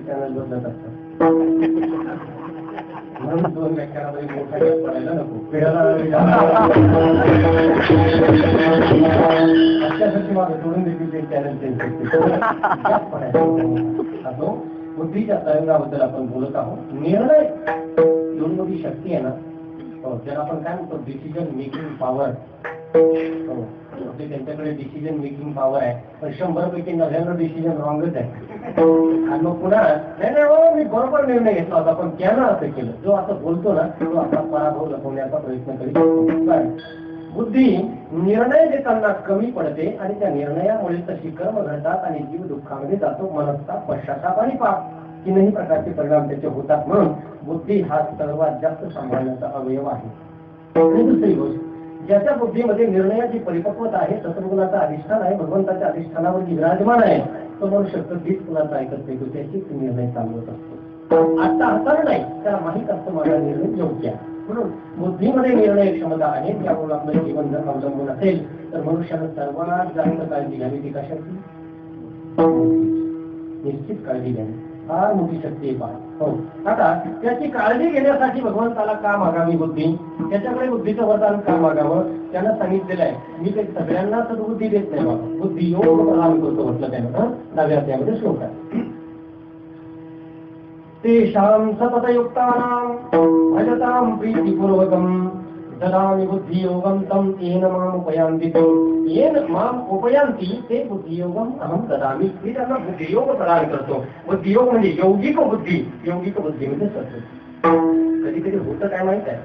चॅनल बदलत असतात. म्हणून 2 व्याख्यानामध्ये मोठा गॅप पडायला नको. त्यासाठी माझं सोडून देखील ते चॅनल गॅप पडायला असो. बुद्धीच्या तरंगाबद्दल आपण बोलत आहोत. निर्णय एवढी मोठी शक्ती आहे ना, ज्याला आपण काय म्हणतो डिसिजन मेकिंग पॉवर. त्यांच्याकडे डिसिजन मेकिंग पॉवर आहे, पण 100 पैकी 99 डिसिजन रॉंगच आहे. आणि मग पुन्हा नाही हो मी बरोबर निर्णय घेतला होता, पण त्यानं असं केलं. जो असं बोलतो ना तो आपला पराभव लपवण्याचा प्रयत्न करीत. बुद्धी निर्णय घेताना कमी पडते आणि त्या निर्णयामुळे तशी कर्म घडतात आणि जीव दुःखामध्ये जातो. मनस्ताप, पश्चाताप आणि पाप तीनही प्रकारचे परिणाम त्याचे होतात. म्हणून बुद्धी हा सर्वात जास्त सांभाळण्याचा अवयव आहे. आणि दुसरी गोष्ट, ज्याच्या बुद्धीमध्ये निर्णयाची परिपक्वता आहे, सत्वगुणाचा अधिष्ठान आहे, भगवंताच्या अधिष्ठानावर विराजमान आहे, तो मनुष्य कधीच कुणाचा ऐकत नाही. तो त्याचीच निर्णय चालवत असतो. आता हाताने नाही, त्याला माहीत असतं माझा निर्णय योग्य आहे. म्हणून बुद्धीमध्ये निर्णय क्षमता आहे. त्यामुळे आपलं जीवन जर अवलंबून असेल तर मनुष्यानं सर्वात जास्त काळजी घ्यावी. ती कशाची? निश्चित काळजी घ्यावी. फार मोठी शक्ती आहे पहा. हो, आता त्याची काळजी घेण्यासाठी भगवंताला का मागावी बुद्धी? त्याच्याकडे बुद्धीचं वरदान का मागावं? त्यानं सांगितलेलं आहे, मी ते सगळ्यांना सद्बुद्धी देत नाही बाबा, बुद्धी योग प्रदान करतो म्हटलं त्यानं. 9व्या अध्यायामध्ये श्लोक आहे. तेषां सततयुक्तानां भजतां प्रीतिपूर्वकं ददामि बुद्धियोगं तं येन माम उपयान्ति. येन माम उपयान्ति ते बुद्धियोगम अहम ददामि. मी त्यांना बुद्धियोग प्रदान करतो. बुद्धियोग म्हणजे यौगिक बुद्धी. यौगिक बुद्धी म्हणजे सत्बुद्धी. कधी कधी होतं काय माहित आहे,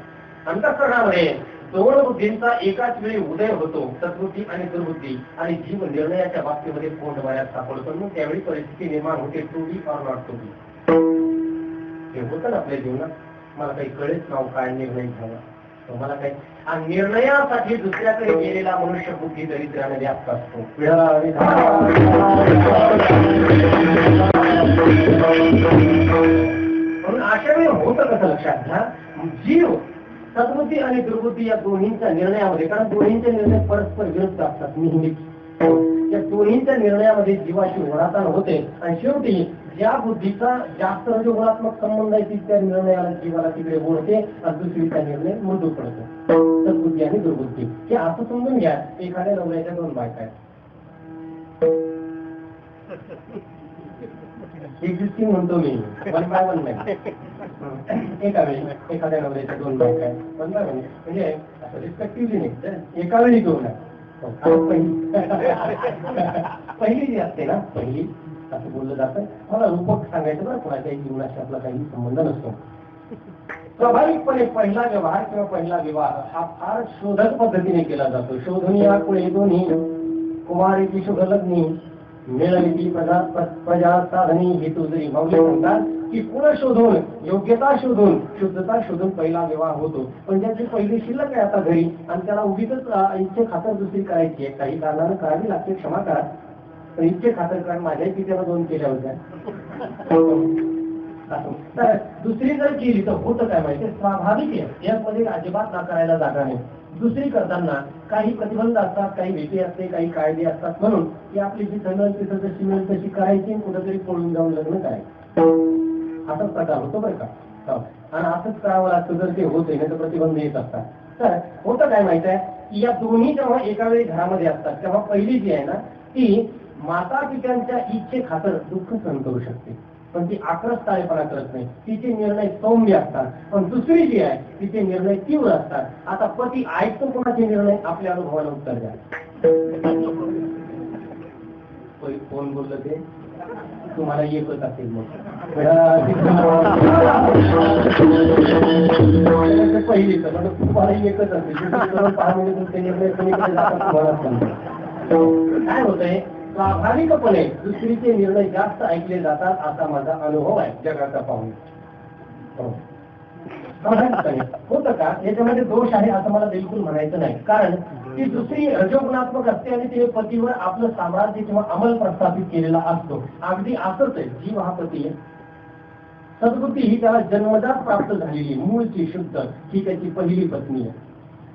अंतःकरणामध्ये 2 बुद्धींचा एकाच वेळी उदय होतो, सद्बुद्धी आणि दुर्बुद्धी, आणि जीव निर्णयाच्या बाबतीमध्ये कोंडवायात सापडतो. मग त्यावेळी परिस्थिती निर्माण होते, to be or not to be. हे होतं ना आपल्या जीवनात. मला काही कळेच नाव काय निर्णय घ्यावा, मला काही. आणि निर्णयासाठी दुसऱ्याकडे गेलेला मनुष्य बुद्धी दरिद्राने व्याप्त असतो. म्हणून अशा वेळी होतं कसं लक्षात घ्या, जीव सद्बुद्धी आणि दुर्बुद्धी या दोन्हींच्या निर्णयामध्ये, कारण दोन्हींचे निर्णय परस्पर विरुद्ध असतात नेहमीच, या दोन्हींच्या निर्णयामध्ये जीवाची ओढाताण होते. आणि शेवटी ज्या बुद्धीचा जास्त रजोगुणात्मक संबंध आहे ती त्या निर्णयाला जीवाला तिकडे ओढते आणि दुसरीचा निर्णय मृदू पडतो. सद्बुद्धी आणि दुर्बुद्धी हे असं समजून घ्या, एखाद्या नवऱ्याच्या 2 बायका आहेत. एक्झिस्टिंग म्हणतो मी, 1 by 1 नाही. एका वेळी एखाद्या नवऱ्याच्या 2 बायका आहेत, 1 by 1 म्हणजे असं रिस्पेक्टिव्हली नाही, एका वेळी 2 आहे. पहिली जी असते ना, पहिली असं बोललं जातं. मला रूपक सांगायचं बरं, कोणाच्याही जीवनाशी आपला काही संबंध नसतो. स्वाभाविकपणे पहिला व्यवहार किंवा पहिला विवाह हा फार शोधक पद्धतीने केला जातो. शोधनिया कुळे दोन्ही कुमारीची शुभ लग्नी मिळविती प्रजा साधनी हेतू जरी माऊली म्हणतात की कुळ शोधून, योग्यता शोधून, शुद्धता शोधून पहिला विवाह होतो. पण ज्याची पहिली शिल्लक आहे आता घरी आणि त्याला उगीच इच्छे खातर दुसरी करायची आहे, काही कारणानं करावी लागते, क्षमा करा, पण इच्छे खातर, कारण माझ्याही पित्याला 2 केल्या होत्या. तर दुसरी जर केली तर होतं काय माहिती, स्वाभाविक आहे, यामध्ये अजिबात नाकारायला जागा नाही. दुसरी करताना काही प्रतिबंध असतात, काही भीती असते, काही कायदे असतात. म्हणून की आपली जी समज तिथं जशी मिळेल तशी करायची, कुठेतरी पळून जाऊन लग्न करायचं, असाच प्रकार होतो बरं का. आणि असंच करावं लागतं जर ते होत नाही तर प्रतिबंध येत असतात. तर होतं काय माहित आहे की या दोन्ही जेव्हा एका वेळी घरामध्ये असतात तेव्हा पहिली जी आहे ना ती माता पित्यांच्या इच्छे खातर दुःख सहन करू शकते, पण ती आक्रस्ताळेपणा करत नाही. तिचे निर्णय सौम्य असतात. पण दुसरी जी आहे तिचे निर्णय तीव्र असतात. आता पती ऐकतो कोणाचे निर्णय? आपल्या अनुभवाला उत्तर द्या. कोण बोललं ते? तुम्हाला येतच असेल. मग पहिली तर तुम्हाला एकच असेल, 6 महिने तुमचे निर्णय काय होतंय, स्वाभाविकपणे दुसरीचे निर्णय जास्त ऐकले जातात, असा माझा अनुभव आहे जगाचा पाहून. होतं का याच्यामध्ये दोष आहे असं मला बिलकुल म्हणायचं नाही, कारण ती दुसरी रजोगुणात्मक असते आणि तिने पतीवर आपलं साम्राज्य किंवा अंमल प्रस्थापित केलेला असतो. अगदी असंच आहे, जीव हा पती आहे. सद्बुद्धी ही त्याला जन्मजात प्राप्त झालेली मूळची शुद्ध ही त्याची पहिली पत्नी आहे.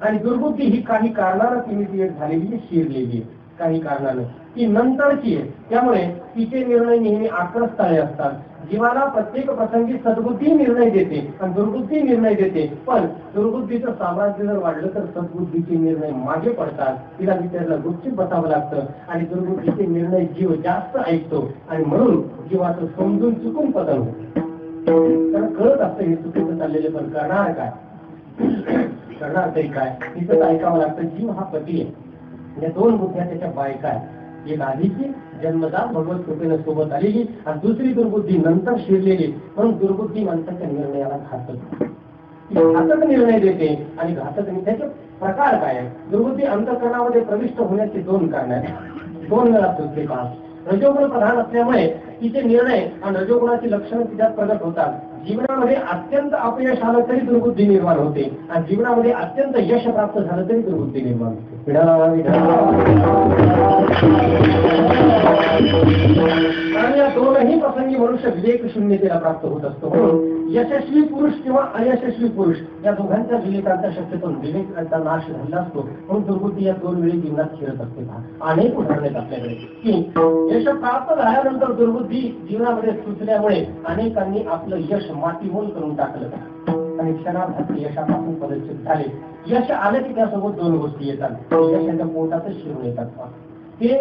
आणि दुर्बुद्धी ही काही कारणाला तिने ती झालेली शिरलेली आहे. काही कारणानं ती नंतरची आहे, त्यामुळे तिचे निर्णय नेहमी आक्रस्ताळे असतात. जीवाला प्रत्येक प्रसंगी सद्बुद्धी निर्णय देते आणि दुर्बुद्धी निर्णय देते, पण दुर्बुद्धीचं साम्राज्य जर वाढलं तर सद्बुद्धीचे निर्णय मागे पडतात. तिला विचारला गुपचूप बसावं लागतं आणि दुर्बुद्धीचे निर्णय जीव जास्त ऐकतो आणि म्हणून जीवाचं समजून चुकून पतन होतं. कारण कळत असतं हे चुकीचं चाललेले, पण करणार काय, करणार तरी काय, तिथंच ऐकावं लागतं. जीव हा पती आहे, या दोन बुद्ध्या त्याच्या बायका आहे. एक आधीची जन्मदार भगवत कृपेने सोबत आलेली आणि दुसरी दुर्बुद्धी नंतर शिरलेली, म्हणून दुर्बुद्धी माणसाच्या निर्णयाला घातक निर्णय देते आणि घातक त्याचे प्रकार काय आहे. दुर्बुद्धी अंतःकरणामध्ये प्रविष्ट होण्याची दोन कारण आहेत, दोन वेळा सुचले पास. रजोगुण प्रधान असल्यामुळे तिचे निर्णय आणि रजोगुणाची लक्षणं तिच्यात प्रगट होतात. जीवनामध्ये अत्यंत अपयश आलं तरी दुर्बुद्धी निर्माण होते आणि जीवनामध्ये अत्यंत यश प्राप्त झालं तरी दुर्बुद्धी निर्माण होते. आणि या दोनही प्रसंगी मनुष्य विवेक शून्यतेला प्राप्त होत असतो. म्हणून यशस्वी पुरुष किंवा अयशस्वी पुरुष या दोघांच्या विवेकांचा शक्यतो विवेकांचा नाश झाला असतो. म्हणून दुर्बुद्धी या दोन वेळी जीवनात फिरत असते. अनेक उदाहरणे आहेत आपल्याकडे की यश प्राप्त झाल्यानंतर दुर्बुद्धी जीवनामध्ये सुचल्यामुळे अनेकांनी आपलं यश मातीमोल करून टाकलं आणि क्षणार्धात यशापासून पदच्युत झाले. यश आलं की त्यासोबत दोन गोष्टी येतात, यशाच्या पोटातच शिरून येतात. ते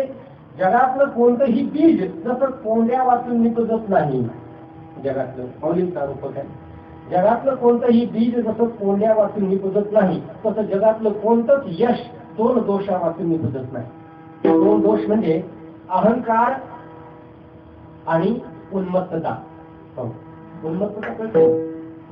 जगातलं कोणतंही बीज जसं कोंड्या वाचून निपजत नाही, जगातलं मौलिकता रूपक आहे, जगातलं कोणतंही बीज जसं कोंड्या वाचून निपजत नाही तसं जगातलं कोणतंच यश दोन दोषा वाचून निपजत नाही. दोन दोष म्हणजे अहंकार आणि उन्मत्तता. उन्मत्तता कळते,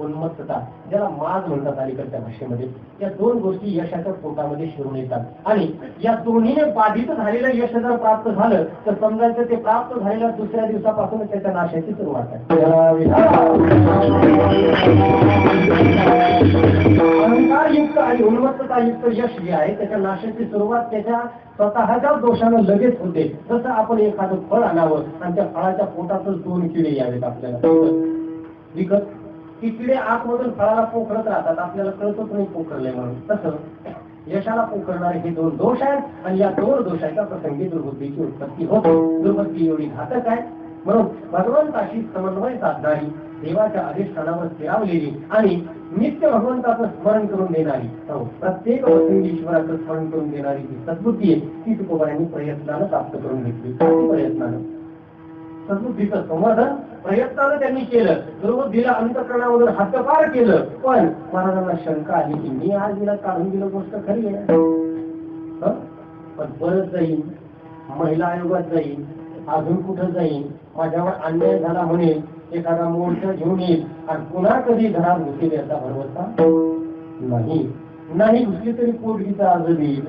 उन्मत्तता ज्याला माज म्हणतात अलीकडच्या भाषेमध्ये, या दोन गोष्टी यशाच्या पोटामध्ये शिरून येतात आणि या दोन्हीने बाधित झालेलं यश जर प्राप्त झालं तर समजायचं ते प्राप्त झालेल्या दुसऱ्या दिवसापासून त्याच्या नाशाची सुरुवात आहे. अहंकारयुक्त आणि उन्मत्ततायुक्त यश जे आहे त्याच्या नाशाची सुरुवात त्याच्या स्वतःच्या दोषानं लगेच होते. जसं आपण एखादं फळ आणावं आणि त्या फळाच्या पोटातच दोन किडे यावेत आपल्याला विकत, ती किडे आतमधून फळाला पोखरत राहतात, आपल्याला कळतच नाही पोखरले म्हणून. तसं यशाला पोखरणारे हे दोन दोष आहेत आणि या दोन दोषाच्या प्रसंगी दुर्बुद्धीची उत्पत्ती होते. दुर्बुद्धी एवढी घातक आहे म्हणून भगवंताशी समन्वय साधणारी, देवाच्या अधिष्ठानावर स्थिरावलेली आणि नित्य भगवंताचं स्मरण करून देणारी, प्रत्येक प्रसंगी ईश्वराचं स्मरण करून देणारी जी सद्बुद्धी आहे ती तुकोबांनी प्रयत्नानं प्राप्त करून घेतली. प्रयत्नानं सद्बुद्धीचं संवर्धन प्रयत्नानं त्यांनी केलं. दुर्बुद्धीला अंतःकरणामधून हद्दपार केलं. पण महाराजांना शंका आली की मी आज हिला काढून दिलं, गोष्ट खरी आहे पण परत जाईल, महिला आयोगात जाईल, अजून कुठं जाईल, माझ्यावर अन्याय झाला म्हणेल, एखादा मोर्चा घेऊन येईल आणि पुन्हा कधी घरात घुसेल याचा भरवसा नाही घुसली तरी पोटगीचा अर्ज देईल.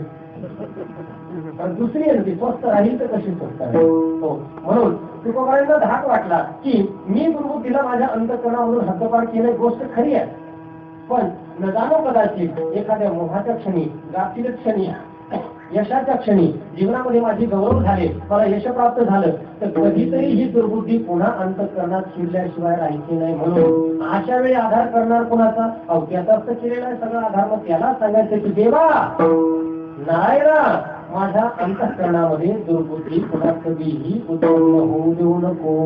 दुसरी आहे ती स्वस्त राहील तर कशी स्वस्त राहील. म्हणून तुकोबांना धाक वाटला की मी दुर्बुद्धीला माझ्या अंतःकरणामधून हद्दपार केली, गोष्ट खरी आहे, पण न जाणो कदाचित एखाद्या मोहाच्या क्षणी, गाफील क्षणी, यशाच्या क्षणी जीवनामध्ये माझी गौरव झाले, मला यश प्राप्त झालं तर कधीतरी ही दुर्बुद्धी पुन्हा अंतःकरणात शिरल्याशिवाय राहायची नाही. म्हणून अशा वेळी आधार करणार कोणाचा, त्याचाच तर केलेला आहे सगळा आधार. मग त्याला सांगायचं की देवा नारायणा, माझ्या अंतःकरणामध्ये दुर्बुद्धी पुन्हा कधीही उत्पन्न होऊ देऊ नको.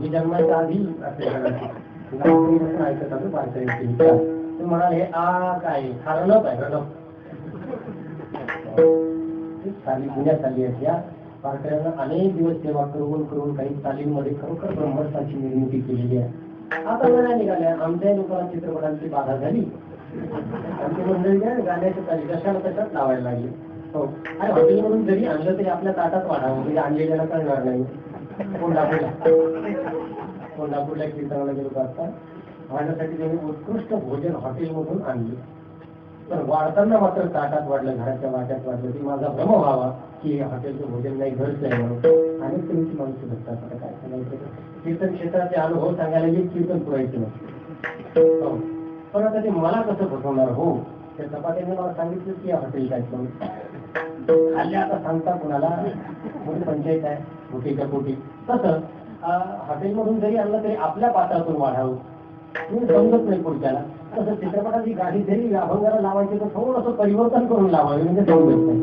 मी जन्माच्या आधी ऐकत आलो वारकऱ्यांचे विचार. ते म्हणाले काय हा रणप आहे, रणप चाली जुन्या चाली आहेत या. वारकऱ्यांना अनेक दिवस सेवा करून करून काही चालींमध्ये खरोखर ब्रह्मस्थाची निर्मिती केलेली आहे. आता गाण्या निघाल्या, आमच्याही लोकांना चित्रपटांची बाधा झाली. आमची मंडळी गाण्याच्या चाली कशाला तशाच लावायला लागली. हो, आणि हॉटेलमधून जरी आणलं तरी आपल्या ताटात वाढावं, म्हणजे आणलेल्याला कळणार नाही. कोल्हापूरला कीर्तनाला गेलो असता माझ्यासाठी त्यांनी उत्कृष्ट भोजन हॉटेलमधून आणले. तर वाढताना मात्र ताटात वाढलं, घराच्या वाट्यात वाढलं. ती माझा भ्रम व्हावा की हॉटेलचं भोजन नाही, घरचं आहे म्हणून. आणि तुमची माणसं बसतात, आता काय सांगायचं. कीर्तन क्षेत्राचे अनुभव सांगायला गेले, कीर्तन पुरायचं नाही. पण आता ते मला कसं फसवणार. हो, त्या चपात्याने मला सांगितलं की हॉटेल काय म्हणून खाल्ल्या, आता सांगता कुणाला, मोठी पंचायत आहे मोठीच्या पोटी. तसं हॉटेलमधून जरी आणलं तरी आपल्या पात्रातून वाढावं, तुम्ही समजत नाही पुढच्याला. तसं चित्रपटाची गाडी जरी अभंगाला लावायची तर थोडंसं परिवर्तन करून लावावे, म्हणजे समजत नाही.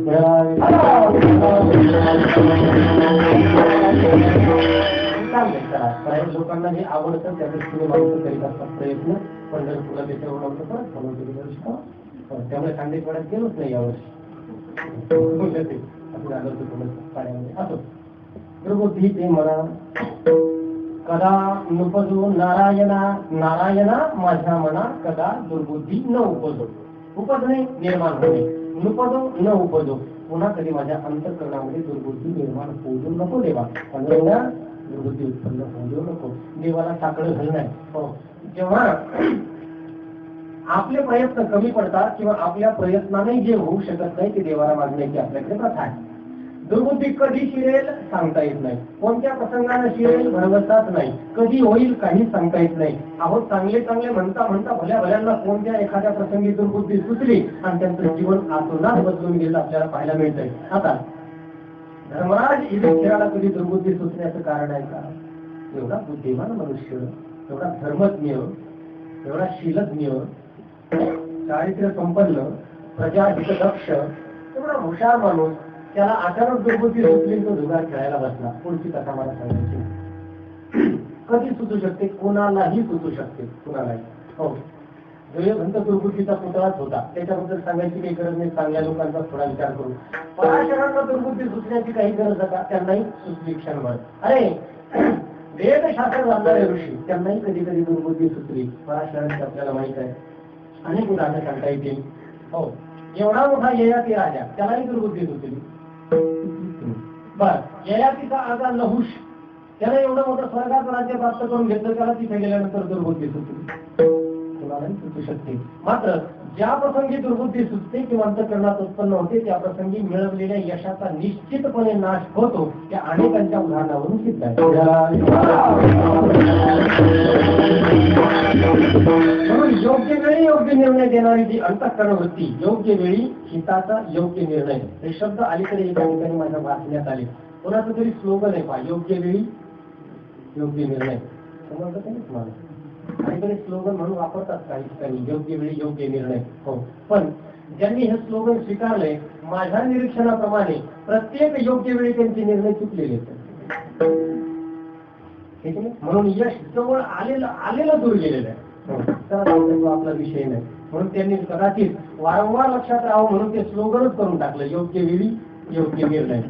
काही लोकांना जे आवडतं त्या दृष्टीने माणसं करीत असतात प्रयत्न. पंढरपूरला त्याच्यावर नव्हतं परत फॉलो. त्यामुळे खांदेकवाड्यात गेलोच नाही यावर्षी. असो प्रबुद्धी ते म्हणा कदा नुपजो नारायणा, नारायणा माझ्या मना कदा दुर्बुद्धी न उपजो. उपजणे निर्माण होणे, नुपजो न उपजो. पुन्हा कधी माझ्या अंतःकरणामध्ये दुर्बुद्धी निर्माण होऊ नको देवा. पंधरवड्या दुर्बुद्धी उत्पन्न होऊ नको. देवाला साकडं घालणं आहे. हो, जेव्हा आपले प्रयत्न कमी पडतात किंवा आपल्या प्रयत्नाने जे होऊ शकत नाही ते देवाला मागण्याची आपल्याकडे प्रथा आहे. दुर्बुद्धी कधी शिरेल सांगता येत नाही, कोणत्या प्रसंगाने शिरेल भरवसाच नाही, कधी होईल काही सांगता येत नाही. अहो, चांगले चांगले म्हणता म्हणता भल्या भल्यांना कोणत्या एखाद्या प्रसंगी दुर्बुद्धी सुचली आणि त्यांचं जीवन आतोनात बदलून गेलं आपल्याला पाहायला मिळतंय. आता धर्मराज युधिष्ठिराला कधी दुर्बुद्धी सुचण्याचं कारण आहे का? एवढा बुद्धिमान मनुष्य, एवढा धर्मज्ञ, एवढा शीलज्ञ, चारित्र्य संपन्न, प्रजाहितदक्ष, एवढा हुशार माणूस, त्याला अचानक दुर्बुद्धी सुचली, तो जुगार खेळायला बसला. पुढची कथा मला सांगायची. कधी सुचू शकते, कोणालाही सुचू शकते, कुणालाही. हो, जयवंत दुर्बुद्धीचा पुतळाच होता, त्याच्याबद्दल सांगायची काही गरज नाही. चांगल्या लोकांचा थोडा विचार करू. पराशरांना दुर्बुद्धी सुचण्याची काही गरज का? त्यांनाही सुचली क्षणभर. अरे, वेदशास्त्र जाणणारे ऋषी, त्यांनाही कधी कधी दुर्बुद्धी सुचली. पराशरांची आपल्याला माहित आहे, अनेक उदाहरणं सांगता येतील. हो, एवढा मोठा ययाती राजा, त्यालाही दुर्बुद्धी सुचली. बर, ययातीचा आजा नहुष, त्याला एवढं मोठं स्वर्गाचं राज्य प्राप्त करून घेतलं, त्याला तिथे गेल्यानंतर दुर्बुद्धी सुचली. कुणालाही सुचू शकते. मात्र ज्या प्रसंगी दुर्बुद्धी सुचते किंवा अंतःकरणात उत्पन्न होते त्या प्रसंगी मिळवलेल्या यशाचा निश्चितपणे नाश होतो. त्या अनेकांच्या उदाहरणावरून सिद्ध आहे. म्हणून योग्य वेळी योग्य निर्णय देणारी जी अंतःकरण वृत्ती, योग्य वेळी हिताचा योग्य निर्णय, हे शब्द अलीकडे एका ठिकाणी माझ्या वाचण्यात आले. कोणाचं तरी स्लोगन आहे पहा, योग्य वेळी योग्य निर्णय. समजलं का नाही तुम्हाला? अलीकडे स्लोगन म्हणून वापरतात काही ठिकाणी, योग्य वेळी योग्य निर्णय. हो, पण ज्यांनी हे स्लोगन स्वीकारलंय, माझ्या निरीक्षणाप्रमाणे प्रत्येक योग्य वेळी त्यांचे निर्णय चुकलेले आहेत. ठीक आहे, म्हणून यश जवळ आलेलं दूर गेलेलं आहे. आपला विषय नाही, म्हणून त्यांनी कदाचित वारंवार लक्षात राहावं म्हणून ते स्लोगनच करून टाकलं, योग्य वेळी योग्य निर्णय.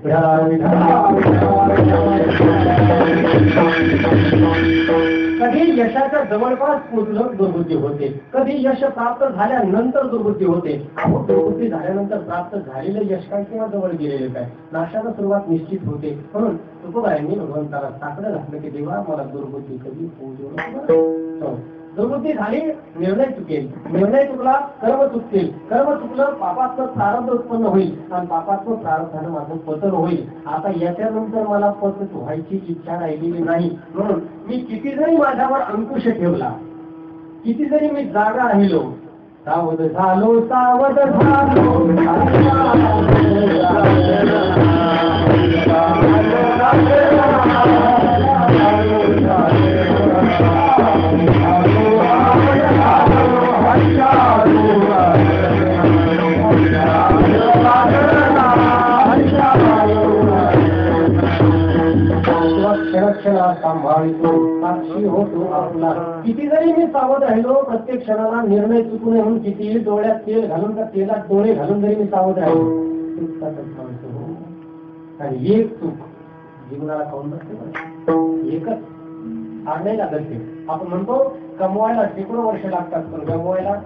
कधी यशाच्या जवळपास पोहोचलं दुर्बुद्धी होते, कधी यश प्राप्त झाल्यानंतर दुर्बुद्धी होते. अहो, दुर्बुद्धी झाल्यानंतर प्राप्त झालेलं यश काय किंवा जवळ गेलेलं काय, नाशाला सुरुवात निश्चित होते. म्हणून तुकोबारायांनी भगवंताला साकडं घातलं की देवा मला दुर्बुद्धी कधी होऊ देऊ नको. दुर्बुद्धी झाली, निर्णय चुकेल, निर्णय चुकला कर्म चुकतील, कर्म चुकलं पापाचं प्रारब्ध उत्पन्न होईल आणि पापाचं प्रारब्धानं माझं पतन होईल. आता याच्यानंतर मला पतन व्हायची इच्छा राहिलेली नाही. म्हणून मी किती जरी माझ्यावर अंकुश ठेवला, किती जरी मी जागा राहिलो, सावध झालो सावध झालो, क्षणक्षणाला मला सांभाळतो, साक्षी होतो आपला. किती जरी मी सावध राहिलो, प्रत्येक क्षणाला निर्णय चुकू नये म्हणून कितीही डोळ्यात तेल घालून का तेलात डोळे घालून जरी मी सावध राहिलो, चुकतातच माणसं हो. आणि एक चूक जीवनाला खाऊन बसते, एकच आग नाही लागत ते. आपण म्हणतो कमवायला शेकडो वर्ष लागतात, पण गमवायला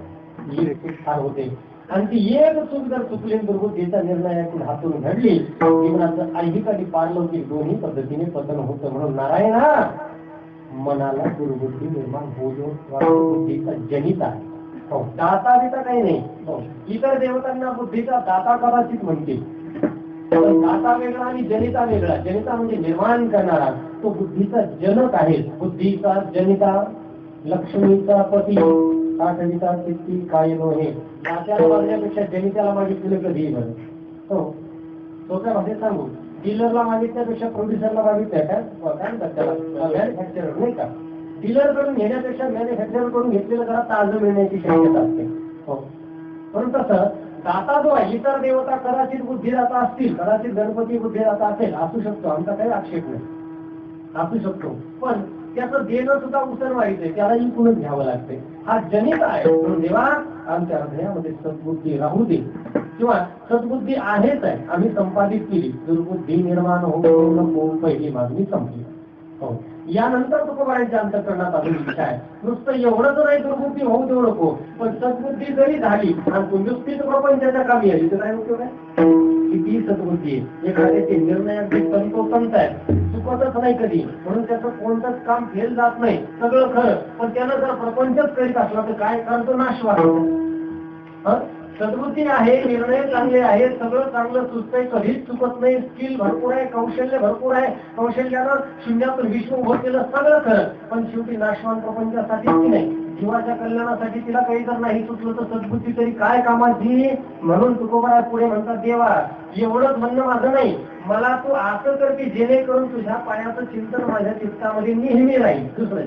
एक चूक फार होते. आणि ती एक चूक जर चुकली, दुर्बुद्धीचा निर्णय ऐकून हातून घडली, जीवनाचं ऐहिक आणि पारलौकिक दोन्ही पद्धतीने पतन होतं. म्हणून नारायणा मनाला दुर्बुद्धी निर्माण होतो, बुद्धीचा जनित आहे. हो, दाता बिता काही नाही. हो, इतर देवतांना बुद्धीचा दाता कदाचित म्हणते, पण दाता वेगळा आणि जनिता वेगळा. जनिता म्हणजे निर्माण करणारा, तो बुद्धीचा जनक आहे. बुद्धीचा जनिता लक्ष्मीचा पती, आठविता चित्ती काय नो हे. दात्याला मागण्यापेक्षा जनिताला मागितलेलं कधीही बरं. हो, सोप्या भाषेत सांगू, डीलरला मागितल्यापेक्षा प्रोड्युसरला मागितलं काय म्हणतात त्याला, मॅन्युफॅक्चरर नाही का. डीलर कडून घेण्यापेक्षा मॅन्युफॅक्चरर कडून घेतलेलं जरा ताजं मिळण्याची शक्यता असते. हो, पण तसं दाता जो आहे, इतर देवता कदाचित बुद्धिदाता असतील, कदाचित गणपती बुद्धिदाता असेल, असू शकतो, आमचा काही आक्षेप नाही, असू शकतो. पण त्याचं देणं सुद्धा उसरवायचंय, त्याला इकूनच घ्यावं लागतंय. हा जनित आहे. म्हणून देवा आमच्या हृदयामध्ये सद्बुद्धी राहू दे, किंवा सद्बुद्धी आहेच आहे, आम्ही संपादित केली. दुर्बुद्धी निर्माण होऊ नको, पहिली मागणी संपली. हो, यानंतर तुकोबारांच्या अंतःकरणात अजून इच्छा आहे. नुसतं एवढंच नाही दुर्बुद्धी होऊ देऊ नको, पण सद्बुद्धी जरी झाली आणि तू नुसतीच प्रपंचाच्या कामी आली तर काय उपयोग आहे. किती सद्बुद्धी आहे, एखाद्याचे निर्णय अगदी तंतोतंत आहे, चुकतच नाही कधी, म्हणून त्याचं कोणतंच काम फेल जात नाही, सगळं खरं. पण त्यानं जर प्रपंचच करीत असला तर काय करतो, नाश वाटतो. सद्बुद्धी आहे, निर्णय चांगले आहेत, सगळं चांगलं सुचतंय, कधीच चुकत नाही, स्किल भरपूर आहे, कौशल्य भरपूर आहे, कौशल्यानं शून्यातून विश्व उभं केलं, सगळं खरं. पण शेवटी नाशवान प्रपंचासाठी की नाही, जीवाच्या कल्याणासाठी तिला काही जर नाही सुचलं तर सद्बुद्धी तरी काय कामाची. म्हणून तुकोबा पुढे म्हणतात, देवा एवढंच म्हणणं माझं नाही, मला तू असं कर की जेणेकरून तुझ्या पायाचं चिंतन माझ्या चित्तामध्ये नेहमी राहील. दुसरं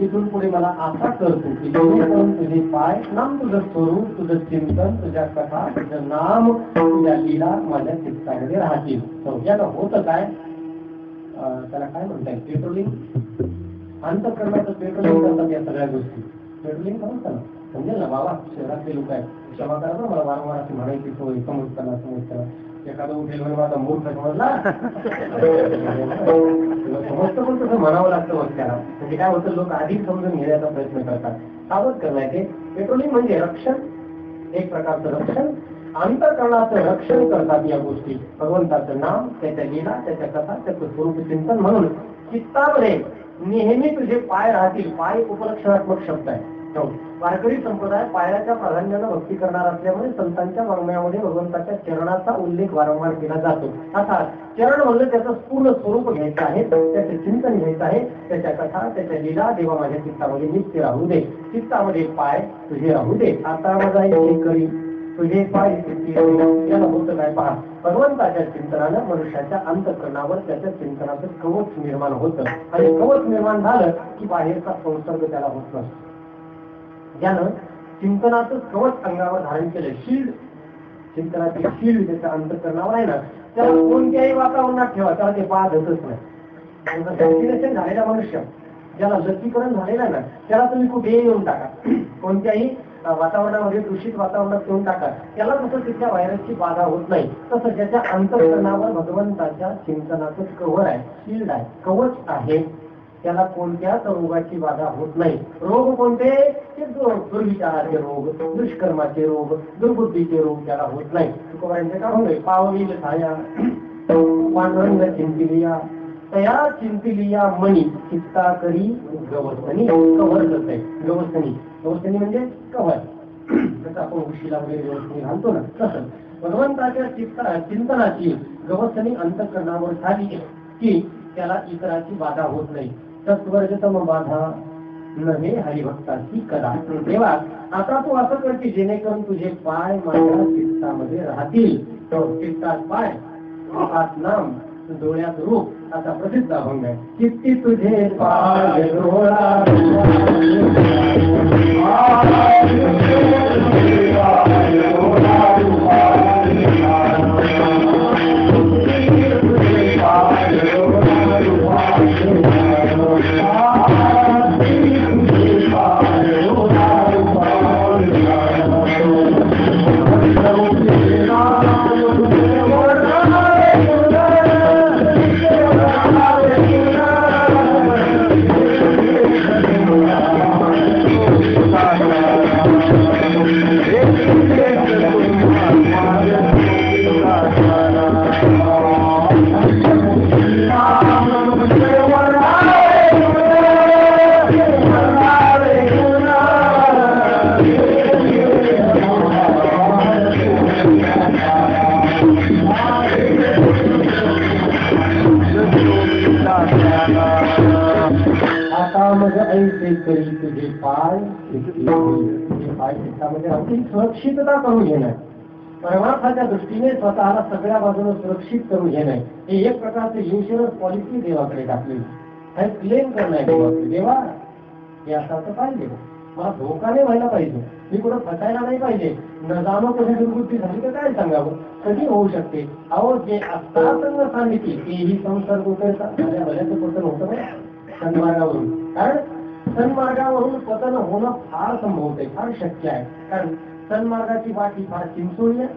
इथून पुढे मला असा करतो की जेणेकरून तुझे पाय नाम, तुझं स्वरूप, तुझं चिंतन, तुझ्या कथा, तुझं नाम, तुझ्या लीला माझ्या चित्तामध्ये राहतील. याला होतं काय, त्याला काय म्हणताय, पेट्रोलिंग. अंतःकरणाचं पेट्रोलिंग करतात या सगळ्या गोष्टी. पेट्रोलिंग म्हणतात ना, समजेल ना बाबा, शहरातले लोक आहेत, क्षमा करा ना मला वारंवार अशी म्हणायची सोय, समजताना एखादं उठेल म्हणजे माझा मूर्ख समजला समजतं, पण तसं म्हणावं लागतं मग त्याला. म्हणजे काय होतं, लोक आधीच समजून घेण्याचा प्रयत्न करतात. सावध करण्याचे पेट्रोलिंग म्हणजे रक्षण, एक प्रकारचं रक्षण. अंतःकरणाचं रक्षण करतात या गोष्टी, भगवंताचं नाम, त्याच्या लीला, त्याच्या कथा, त्याचं स्वरूप चिंतन. म्हणून चित्तामध्ये नेहमी तुझे पाय राहतील. पाय उपलक्षणात्मक शब्द आहे. वारकरी संप्रदाय पायाच्या प्राधान्यानं भक्ती करणार असल्यामुळे संतांच्या वाङ्मयामध्ये भगवंताच्या चरणाचा उल्लेख वारंवार केला जातो. अर्थात चरण म्हणलं त्याचं पूर्ण स्वरूप घ्यायचं आहे, त्याचे चिंतन घ्यायचं आहे, त्याच्या कथा, त्याच्या लीला देवा माझ्या चित्तामध्ये नित्य राहू दे. चित्तामध्ये पाय तुझे राहू दे. आता माझा एक करी तुझे पाय याला होतं काय पहा, भगवंताच्या चिंतनानं मनुष्याच्या अंतःकरणावर त्याच्या चिंतनाचं कवच निर्माण होतं. आणि कवच निर्माण झालं की बाहेरचा संसर्ग त्याला होत नसतो. ज्यानं चिंतनाचं कवच अंगावर धारण केलं, शील्ड, चिंतनाची शील्ड त्याच्या अंतःकरणावर आहे ना, त्याला कोणत्याही वातावरणात ठेवा, त्याला ते बाधतच नाही. व्हॅक्सिनेशन झालेला मनुष्य, ज्याला लसीकरण झालेलं आहे ना, त्याला तुम्ही कुठेही येऊन टाका, कोणत्याही वातावरणामध्ये दूषित वातावरणात ठेवून टाका, त्याला जसं तिथल्या व्हायरसची बाधा होत नाही, तसं ज्याच्या अंतःकरणावर भगवंताच्या चिंतनाचं कव्हर आहे, शिल्ड आहे, कवच आहे, त्याला कोणत्याच रोगाची बाधा होत नाही. रोग कोणते? ते दुर्विचाराचे रोग, दुष्कर्माचे रोग, दुर्बुद्धीचे रोग त्याला होत नाही. तुकोबारांचे काय होते? पावली छाया पांडुरंग चिंतिलिया तया चिंतिलिया मणी चित्ता करी गवसनी. कव्हर करत आहे गवसनी. गवसनी म्हणजे कव्हर. जसं आपण उशीला वगैरे गवसनी घालतो ना, तसं भगवंताच्या चिंतनाची गवसनी अंतःकरणावर झाली की त्याला इतराची बाधा होत नाही. तत्वर्जतम बाधा नव्हे हरिभक्ताची कदा. तेव्हा आता तू असं कर की जेणेकरून तुझे पाय माझ्या चित्तामध्ये राहतील. चित्तात पाय, हात नाम, डोळ्यात रूप असा प्रसिद्ध अभंग आहे. चित्ती तुझे पाय डोळा सुरक्षितता करून घेणं, परमार्थाच्या दृष्टीने स्वतःला सगळ्या बाजूने सुरक्षित करून घेणं, हे एक प्रकारचे इन्शुरन्स पॉलिसी देवाकडे टाकलेली आहे. क्लेम करणं देवाकडे, देवा हे असं पाहिजे, मला धोका नाही व्हायला पाहिजे, मी कुठं फसायला नाही पाहिजे, न जाणं कधी दुर्बुद्धी झाली तर काय सांगावं, कधी होऊ शकते. अहो जे असतात न सांगितले तेही संसर्ग करतात. माझ्या भल्याचं पतन होतं ना सन्मार्गावरून. कारण सन्मार्गावरून पतन होणं फार संभवत आहे, फार शक्य आहे. कारण सन्मार्गाची वाटी फार चिंचोळी आहे,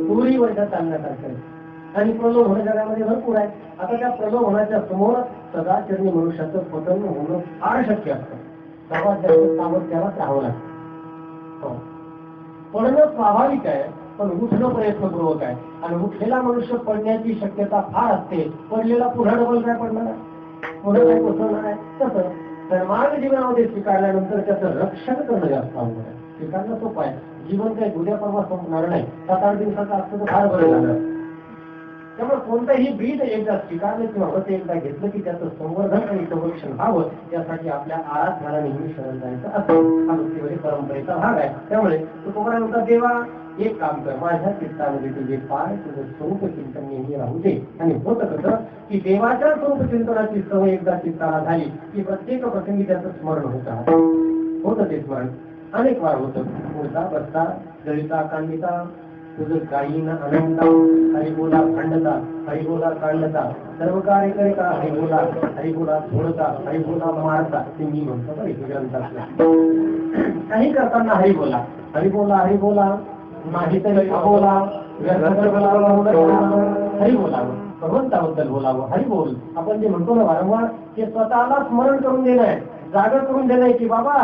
पुरी वैद्य चालण्यासारखं आहे, आणि प्रलोभन जगामध्ये भरपूर आहे. आता त्या प्रलोभनाच्या समोर सदाचरणी मनुष्याचं पतन होणं फार शक्य असतं. सर्वात जास्त सामर्थ्यालाच राहावं लागतं. पडणं स्वाभाविक आहे, पण उठणं प्रयत्नपूर्वक आहे. आणि उठलेला मनुष्य पडण्याची शक्यता फार असते, पडलेला पुन्हा डबल काय पडणार आहे, पुन्हा काय कोसळणार आहे. तसं सन्मार्ग जीवनामध्ये स्वीकारल्यानंतर त्याचं रक्षण करणं जास्त अवघड आहे. स्वीकारणं सोपं आहे, जीवन काही उद्या परवा संपणार नाही, 7-8 दिवसाचं असतं तर फार बरं झालं. त्यामुळे कोणतंही बीज एकदा स्वीकारलं किंवा होते एकदा घेतलं की त्याचं संवर्धन आणि संरक्षण व्हावं, त्यासाठी आपल्या आळात मला नेहमी शरण जायचं असतं. हा भक्तीवरील परंपरेचा भाग आहे. त्यामुळे तो तुम्हाला म्हणता, देवा एक काम कर, माझ्या चित्तामध्ये तुझे पाय, तुझं स्वरूप चिंतन नेहमी राहू दे. आणि होतं कसं की देवाच्या स्वरूप चिंतनाची सवय एकदा चित्ताला झाली की प्रत्येक प्रसंगी त्याचं स्मरण होतं ते स्मरण अनेक वार होतं. उठता बसता जळीता कांडिता तुझं गायीना अनंता, हरिबोला खंडता, हरिबोला कांडता, सर्व कार्य करे का हरिबोला, हरिबोला सोडता, हरिबोला मारता. ते मी म्हणतो बरं ग्रंथातलं. काही करताना हरिबोला, हरिबोला, हरिबोला नाही तरी अबोला, हरिबोला, भगवंताबद्दल बोलावं, हरिबोल. आपण जे म्हणतो ना वारंवार, ते स्वतःला स्मरण करून देणं आहे, जागा करून देणं आहे की बाबा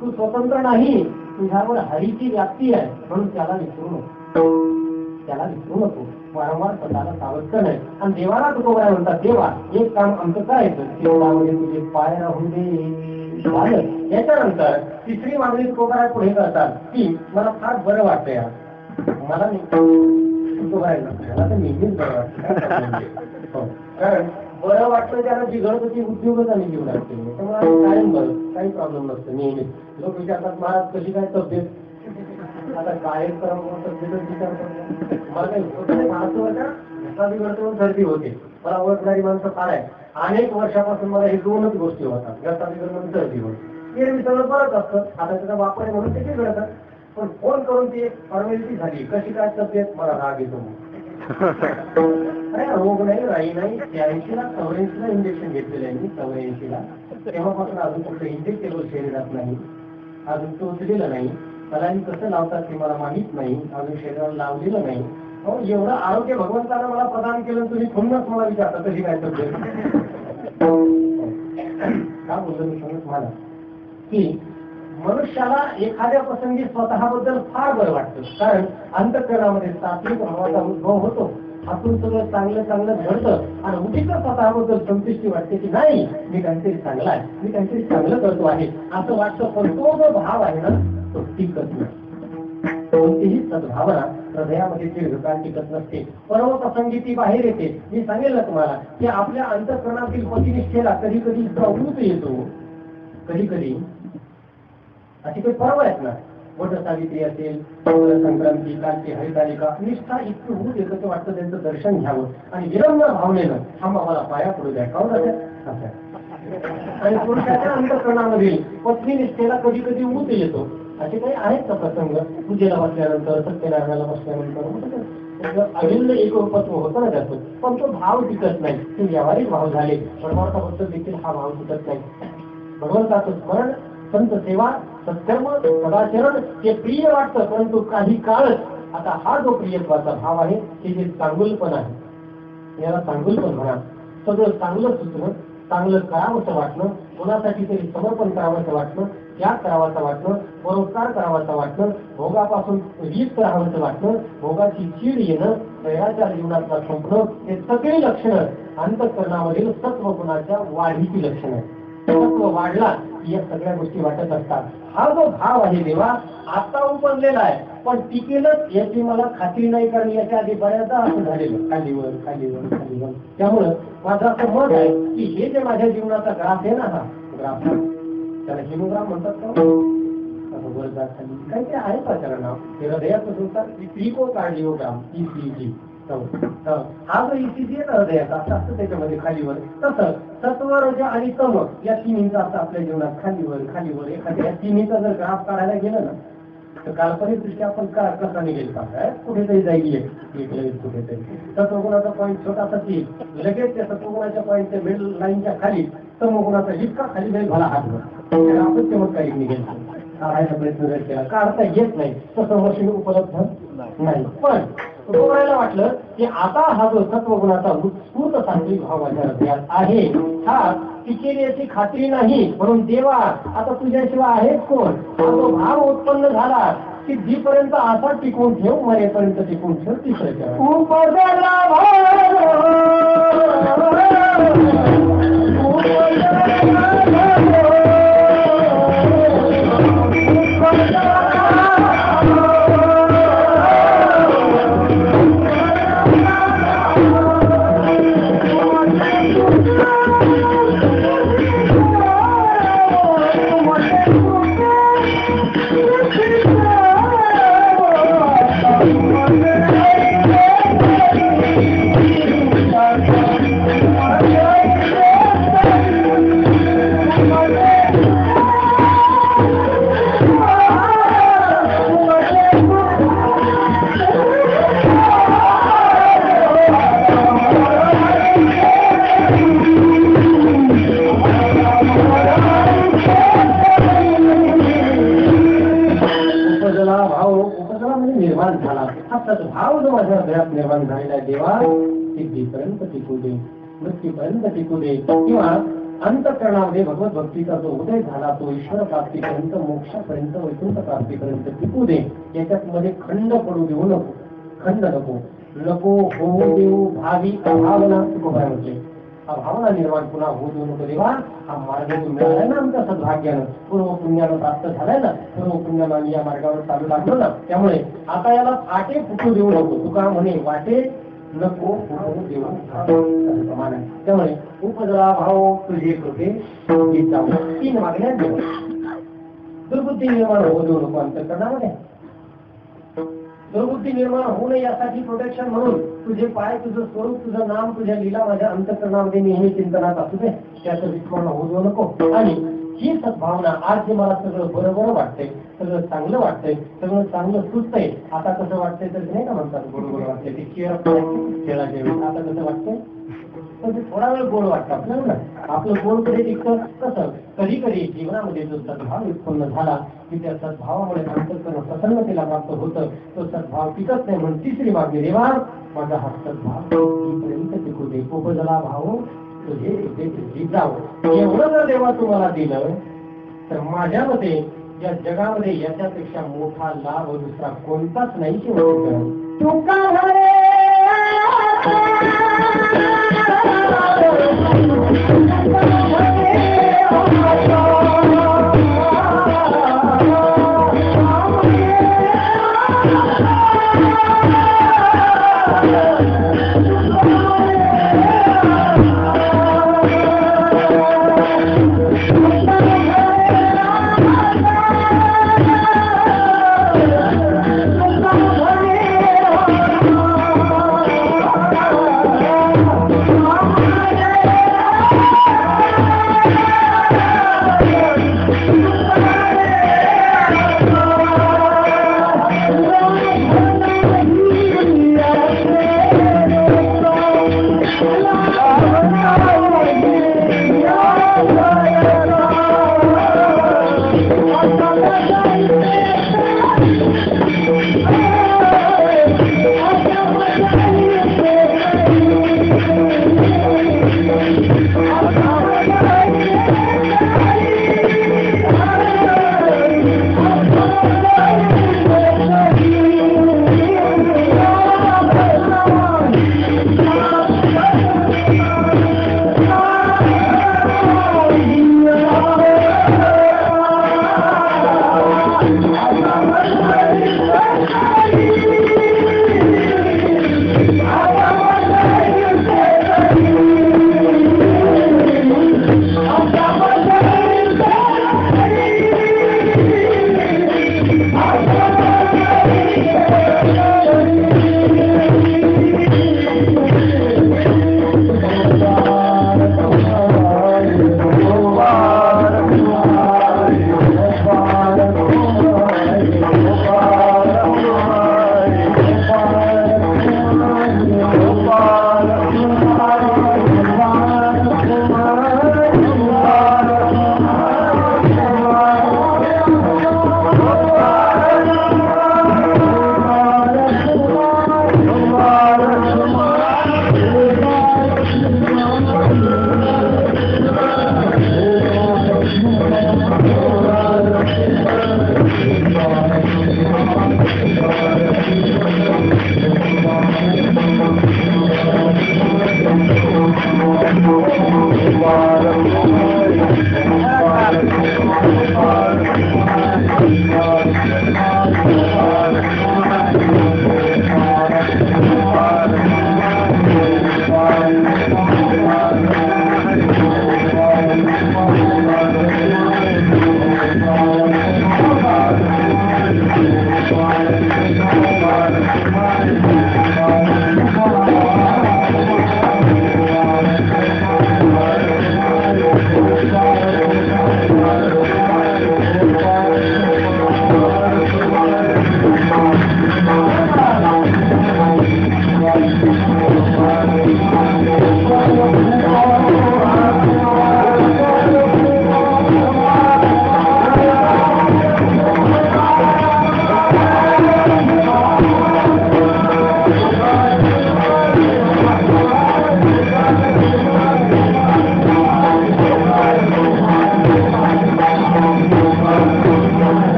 तू स्वतंत्र नाही, तुझ्यावर हरीची व्याप्ती आहे, म्हणून त्याला विसरू नको, त्याला विसरू नको. वारंवार स्वतःला सावध करणं. आणि देवाला तुकोबा म्हणतात, देवा एक काम आमचं करायचं, देवळामध्ये तुझे पाय राहून दे झालं. याच्यानंतर तिसरी मागणी तुकोबा पुढे करतात की मला फार बरं वाटतं यार, मला तुकोबा तर नेहमीच बरं वाटतं. कारण बरं वाटतं त्याला बिघडतं ती उद्योगच आणि जीवनात केली, त्यामुळे कायम बरं, काही प्रॉब्लेम नसतं. नेहमीच लोक विचारतात, महाराज कशी काय तब्येत, आता काय करावं तब्येतच विचार करतो. मला काही होत नाही, घसा बिघडतो, सर्दी होते. मला ओळखणारी माणसं फार आहे. अनेक वर्षापासून मला हे दोनच गोष्टी होतात, घसा बिघडणं, सर्दी होते. मी सगळं बरंच असतं. आता त्याचा वापर आहे म्हणून ते बिघडतात. पण फोन करून ती एक फॉर्मॅलिटी झाली, कशी काय तब्येत, मला राग येतो. अरे रोग नाही, राही नाही. 83ला 84ला इंजेक्शन घेतलेलं आहे मी, 84ला. तेव्हापासून अजून कुठलं इंजेक्ट केलं शरीरात नाही. अजून टोचलेलं नाही, सलाईन कसं लावतात ते मला माहित नाही, अजून शरीराला लावलेलं नाही. एवढं आरोग्य भगवंतानं मला प्रदान केलं, तुम्ही पुन्हाच मला विचारता कशी काय तब्येत. का बोललो मी सांगत मला की मनुष्याला एखाद्या प्रसंगी स्वतःबद्दल फार बरं वाटतं, कारण अंतःकरणामध्ये सात्विक भावाचा उद्भव होतो. आपण सगळं चांगलं चांगलं घडतं आणि उठीच स्वतःबद्दल संतुष्टी वाटते की नाही मी काहीतरी चांगला आहे, मी काहीतरी चांगलं करतो आहे असं वाटतं. पण तो जो भाव आहे ना तो टिकत नाही. कोणतीही सद्भावना हृदयामध्ये दीर्घकाळ टिकत नसते, परम प्रसंगी ती बाहेर येते. मी सांगेल ना तुम्हाला की आपल्या अंतःकरणातील पतिनिष्ठेला कधी कधी प्रवृत्त येतो. कधी कधी अशी काही पर्व आहेत ना, वट सावित्री असेल, संक्रांती, कालची हरितालिका, निष्ठा इतकं होऊ देतं वाटतं त्यांचं दर्शन घ्यावं आणि विनम्र भावनेनं थांबा मला पाया पडू द्या. काऊन असं आणि पुरुषाच्या अंतःकरणामधील पत्नी निष्ठेला कधी कधी ऊत येतो. असे काही आहेत का प्रसंग, पूजेला बसल्यानंतर, सत्यनारायणाला बसल्यानंतर अभिन्न एकरूपत्व होतं ना त्याचं, पण तो भाव टिकत नाही. ते व्यावहारिक भाव झाले. परमार्थाबद्दल देखील हा भाव टिकत नाही. भगवंताचं स्मरण, संत सेवा, सत्कर्म, सदाचरण हे प्रिय वाटतं, परंतु काही काळच आता हा जो प्रियत्वाचा भाव आहे ते जे चांगुलपण आहे, याला चांगुलपण म्हणा. सगळं चांगलं सुचणं, चांगलं करावंसं वाटणं, कोणासाठी तरी समर्पण करावंसं वाटणं, त्याग करावाचा वाटणं, परोपकार करावाचा वाटणं, भोगापासून रीत राहावंसं वाटणं, भोगाची चीड येणं, दैवाच्या जीवनातला संपणं, हे सगळी लक्षणं अंतःकरणामधील सत्वगुणाच्या वाढीची लक्षणं आहेत. सत्व वाढला या सगळ्या गोष्टी वाटत असतात. हा जो भाव आहे देवा आता उपजलेला आहे, पण टिकेलच याची मला खात्री नाही, कारण याच्या आधी बऱ्याचदा असं झालेलं खालीवर खालीवर खालीवर. त्यामुळं माझं असं मत आहे की हे जे माझ्या जीवनाचा ग्राफ आहे ना, हा ग्राफ त्याला हिमोग्राम म्हणतात का, वरचा खाली काही ते आहे का त्याला नाव, हे हृदयाचं म्हणतात इकोकार्डिओग्राम, ECG. हा जो ECG आहे ना हृदयाचा, असं असतं त्याच्यामध्ये खालीवर. तसं सत्व, रज आणि तम या तिन्हीचा असं आपल्या जीवनात खालीवर खालीवर. एखाद्या या तिन्हीचा जर ग्राफ काढायला गेलं ना तर काल्पनिक दृष्ट्या आपण कसा निघेल का, कुठेतरी जाईल लगेच कुठेतरी. सत्वगुणाचा पॉईंट छोटासा ती लगेच त्या सत्वगुणाच्या पॉईंटच्या मिडल लाईनच्या खाली तमगुणाचा इतका खाली जाईल भला हात आपण चमत्कारिक निघेल. काढायचा प्रयत्न जर केला काढता येत नाही, तसं मशीन उपलब्ध नाही. पण बघायला वाटलं की आता हा जो सत्वगुणाचा उत्स्फूर्त सात्विक भाव माझ्या हृदयात आहे, हा टिकेल याची खात्री नाही. म्हणून देवा आता तुझ्याशिवाय आहेच कोण. हा जो भाव उत्पन्न झाला सिद्धीपर्यंत असा टिकून ठेव, मरेपर्यंत टिकून ठेव. तिसरं भाव जो माझ्या हृदयात निर्माण झालेला देवा सिद्धीपर्यंत टिकू दे, मृत्यूपर्यंत टिकू दे, किंवा अंतःकरणामध्ये भगवत भक्तीचा जो उदय झाला तो ईश्वर प्राप्तीपर्यंत, मोक्षापर्यंत, वैकुंठ प्राप्तीपर्यंत टिकू दे. याच्यात मध्ये खंड पडू देऊ नको, खंड नको नको होऊ देऊ भावी अभावना तुकोबाय म्हटले. अभावना निर्माण पुन्हा होऊ देऊ नको देवा. हा मार्ग मिळालाय ना आमच्या सद्भाग्यानं, पूर्व पुण्यानं प्राप्त झालाय ना, पूर्व पुण्यानं आम्ही या मार्गावर चालू लागलो ना, त्यामुळे आता याला फाटे फुटू देऊ नको. तुका म्हणे वाटे नको फुटू देऊ प्रमाण. त्यामुळे उपजला भाव तुझे कृपे तीन मागण्या देऊ. दुर्बुद्धी निर्माण होऊ देऊ नको अंतःकरणामध्ये. दुर्बुद्धी निर्माण होऊ नये यासाठी प्रोटेक्शन म्हणून तुझे पाय, तुझं स्वरूप, तुझं नाम, तुझ्या लीला माझ्या अंतःकरणामध्ये नेहमी चिंतनात असू दे. त्याचं विस्मरण होऊ देऊ नको. आणि ही सद्भावना आज जे मला सगळं बरोबर वाटतंय, सगळं चांगलं वाटतंय, सगळं चांगलं सुचतंय. आता कसं वाटतंय तर नाही का म्हणतात बरोबर वाटतंय ते खेळाच्या वेळी. आता कसं वाटतंय पण ते थोडा वेळ गोड वाटतं आपल्याला ना. आपलं गोड कधी टिकतं कसं, कधी कधी जीवनामध्ये जो सद्भाव उत्पन्न झाला की त्या सद्भावामुळे अंतःकरण प्रसन्नतेला प्राप्त होतं. तो सद्भाव टिकत नाही म्हणून तिसरी मागणी, देवा माझा हा सद्भाव पर्यंत टिकू दे. उपजला भाव तुझे जावं. एवढं जर देवा तुम्हाला दिलं तर माझ्या मते या जगामध्ये याच्यापेक्षा मोठा लाभ दुसरा कोणताच नाही. तुका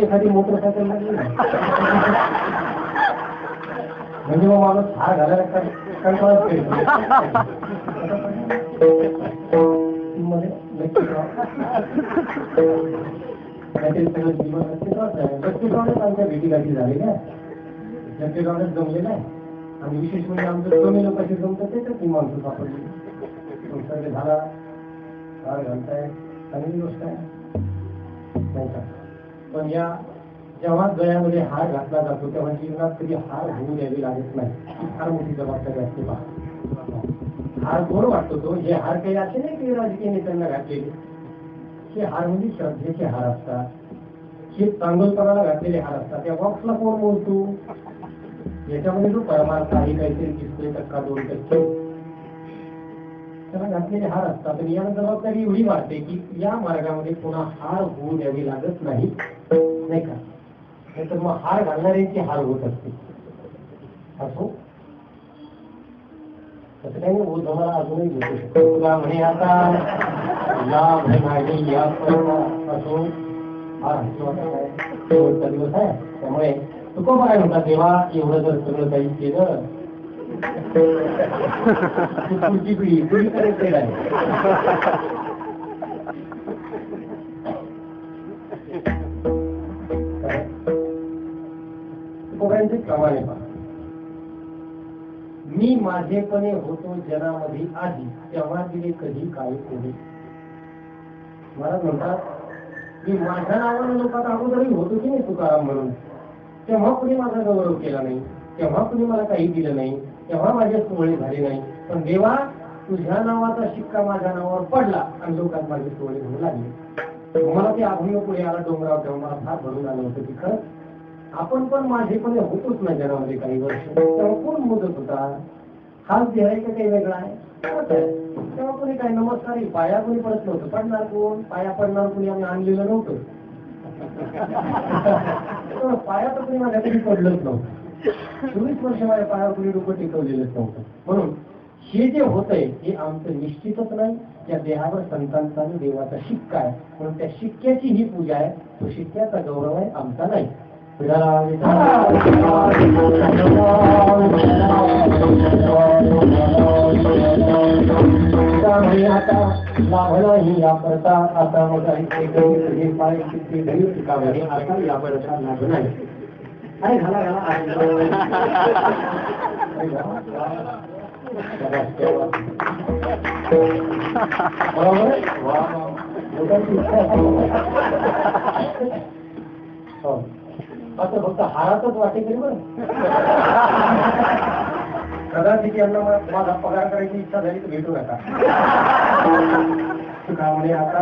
एखादी मोटरसायकल लागली म्हणजे मग माणूस हार घालायला कंटाळाच करतो. आमच्या भेटीगाठी झालेल्या जमलेलं आहे आणि विशेष म्हणजे आमचं कमी लोकांशी जमतं त्याच्यात ती माणसं सापडली. झाला हार घालताय चांगली गोष्ट आहे नाही का? पण या जेव्हा गळ्यामध्ये हार घातला जातो तेव्हा जीवनात कधी हार होऊ द्यावी लागत नाही. ही फार मोठी जबाबदारी असते पहा. हार कोण वाटतो तो? हे हार काही असे नाही की राजकीय नेत्यांना घातलेले. हे हार म्हणजे श्रद्धेचे हार असतात, हे चांगलपणाला घातलेले हार असतात. त्या बॉक्सला कोण बोलतो? याच्यामध्ये जो परमार्थ आहे काहीतरी 30% 2% त्याला घातलेले हार असतात. आणि याला जबाबदारी एवढी वाटते की या मार्गामध्ये पुन्हा हार होऊ द्यावी लागत नाही, नाही का? नाहीतर मग हार घालणाऱ्यांची हार होत असते. असो तसं काही नाही. तुम्हाला अजूनही भेटू शकतो. तुला म्हणे आता लाभ नाही या असो हा शेवटचा दिवस आहे. त्यामुळे तुकोबा काय म्हणतात, देवा एवढं जर सगळं काही केलं पुढची पिढी करायचं आहे. तुकोबांचे प्रमाणे पहा, मी माझेपणे होतो जनामध्ये आधी, तेव्हा दिले कधी काय कोणी. मला म्हणतात मी माझ्या नावानं लोकांना अगोदरही होतो की नाही तुकाराम म्हणून, तेव्हा कुणी माझा गौरव केला नाही, तेव्हा कुणी मला काही दिलं नाही, तेव्हा माझे सोहळे झाले नाही. पण देवा तुझ्या नावाचा शिक्का माझ्या नावावर पडला आणि लोकांत माझे सोहळे होऊ लागले. मला ते अभिनव पुढे आला डोंगरावर तेव्हा मला फार भरून आलं होतं की खरंच आपण पण माझेपणे होतोच ना जनामध्ये काही वर्ष. तेव्हा कोण मोदत होता? हाच देह आहे का काही वेगळा आहे? तेव्हा कोणी काय नमस्कार पाया कोणी पडत नव्हतं. पडणार कोण? पाया पडणार कोणी आम्ही आणलेलं नव्हतं. पाया तर कोणी माझ्या कधी पडलंच नव्हतं. 24 वर्ष माझ्या पायावर कोणी डोकं टिकवलेलंच नव्हतं. म्हणून हे जे होतंय हे आमचं निश्चितच नाही. त्या देहावर संतांचा आणि देवाचा शिक्का आहे, म्हणून त्या शिक्क्याची ही पूजा आहे. तो शिक्क्याचा गौरव आहे, आमचा नाही. आता लाभला ही या परता आता आता या परता लाभ नाही. अरे घाला बरोबर असं फक्त हारातच वाटे तरी बरं. कदाचित यांना माझा पगार करायची इच्छा झाली तर भेटू नका. म्हणजे आता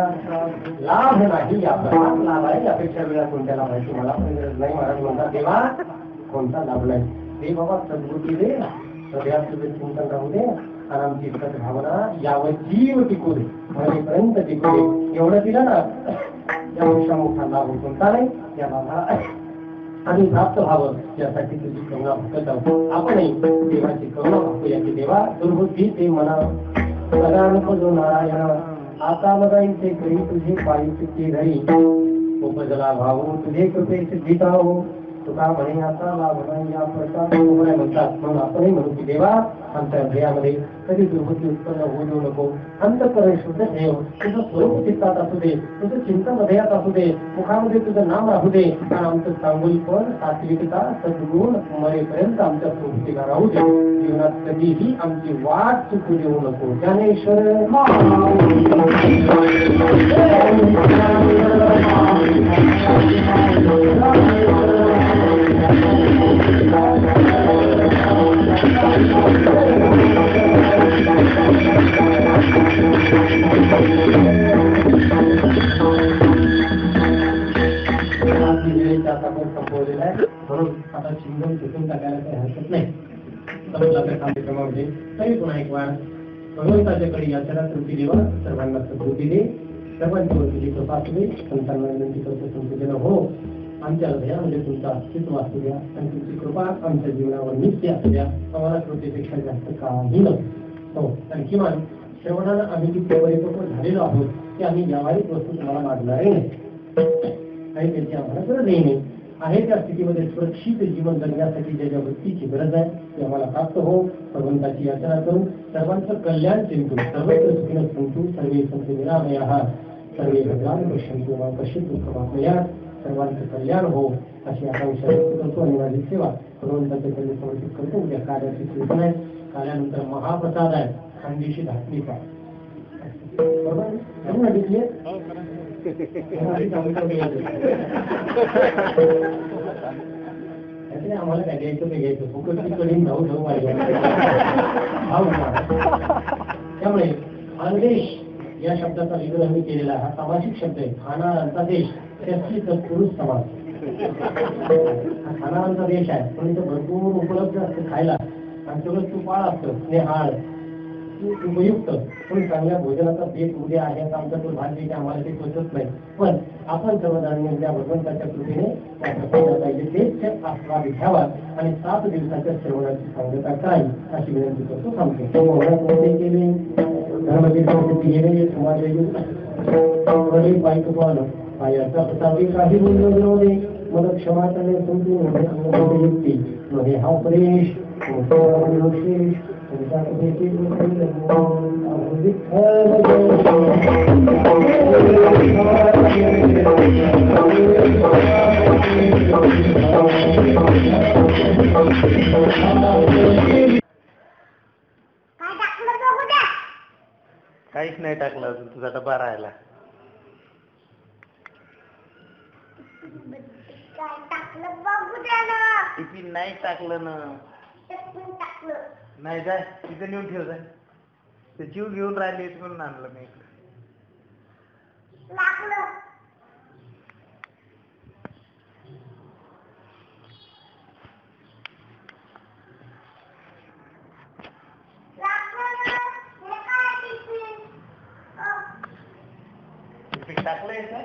लाभ नाही लाभ आहे अपेक्षा वेळा कोणत्या लाभायची मला नाही. महाराज म्हणतात देवा कोणता लाभ नाही. दे बाबा सद्बुद्धी दे, सध्या तुझे चिंतन राहू दे आणि आमची भावना यावं जीव टिकू दे, मरेपर्यंत टिकू दे. एवढं दिलं ना यापेक्षा मोठा लाभ कोणता नाही. त्या लाभा आणि प्राप्त व्हावं यासाठी तुझी करुणा भक्त आहोत. आपणही देवाची करुणा भागूया की देवा दुर्बुद्धी ते मना सदानुप जो नारायण आता बघायचे घरी तुझे पायी चित्ते घरी उपजला भाऊ तुझे कृपे सिद्धिता हो. तुका म्हणे आता लाभ नाही या प्रकार म्हणतात. म्हणून आपणही म्हणू की देवा आमच्या हृदयामध्ये कधी दुर्बुद्धी उत्पन्न होऊ देऊ नको. अंतःकरण शुद्ध ठेव. तुझं स्वरूप चित्तात असू दे, तुझं चिंतन हृदयात असू दे, मुखामध्ये तुझं नाम राहू दे आणि आमचं चांगुलपण सात्विकता सद्गुण मरेपर्यंत आमच्या सोबतीला राहू दे. जीवनात कधीही आमची वाट चुकू देऊ नको. ज्ञानेश्वर संपवलेला आहे. म्हणून आता चिंतन सुटून टाकायला काही हरकत नाही. कार्यक्रमामध्ये तरी पुन्हा एक वार भगवंताच्याकडे याच्याला तृप्ती देवा, सर्वांना सद्बुद्धी दे, सर्वांची वरती कृपा असू दे. संतांना विनंती करतो संपूर्ण हो आमच्या हृदयामध्ये तुमचा अस्तित्व असू द्या आणि तुमची कृपा आमच्या जीवनावर नित्य असू द्या. आम्हाला कृपेपेक्षा जास्त काही नको. हो आणि किमान श्रवणाला आम्ही जितके परिपक्व झालेलो आहोत की आम्ही व्यावहारिक वस्तू तुम्हाला मागणारही नाही आणि त्याची आम्हाला गरजही नाही आहे. त्या स्थितीमध्ये सुरक्षित जीवन जगण्यासाठी ज्या ज्या वृत्तीची गरज आहे ती आम्हाला प्राप्त हो. भगवंताची याचना करून सर्वांचं कल्याण चिंतू. सर्वत्र सुखिनः सन्तु सर्वे सन्तु निरामयाः सर्वे भद्राणि पश्यन्तु मा पश्यन्तु दुःखमाप्नुयात्. सर्वांचं कल्याण हो अशी आकांक्षा व्यक्त करतो आणि माझी सेवा भगवंताच्या कडे समर्पित करतो. उद्या कार्याची सूचना आहे. कार्यानंतर महाप्रसाद आहे, खानदेशी धाटणीचा बरोबर. आम्हाला काय घ्यायचं ते घ्यायचं फुकटची कढी जाऊ त्यामुळे खानदेश या शब्दाचा विग्रह आम्ही केलेला हा सामाजिक शब्द आहे. खाणाऱ्यांचा देश त्याची पुरुष समाज हा खाणाऱ्यांचा देश आहे. पण इथं भरपूर उपलब्ध असतं खायला आणि सगळं तुपाळ असतं स्नेहाळ उपयुक्त पण चांगल्या भोजनाचा बेत उद्या आहे असं आमचा तो भाग्य की आम्हाला ते पचत नाही. पण आपण सर्वजणांनी त्या भगवंताच्या कृपेने त्या प्रसादाचा यथेच्छ आस्वाद घ्यावा आणि 7 दिवसाच्या श्रवणाची सांगता करावी अशी विनंती करतो. सांगतो केले धर्मवीर गेले समाज बाईक पाहणं पायाचा प्रसादी काही बोललो दे मला क्षमा करणे समजून युक्ती मध्ये हा उपदेश काहीच नाही टाकलं अजून तुझा डबा राहिला. टिफिन नाही टाकलं ना. नाही जाय तिथे नेऊन ठेव जाय. ते जीव घेऊन राहिले म्हणून आणलं मी इकडे. टिफिन टाकलंय का?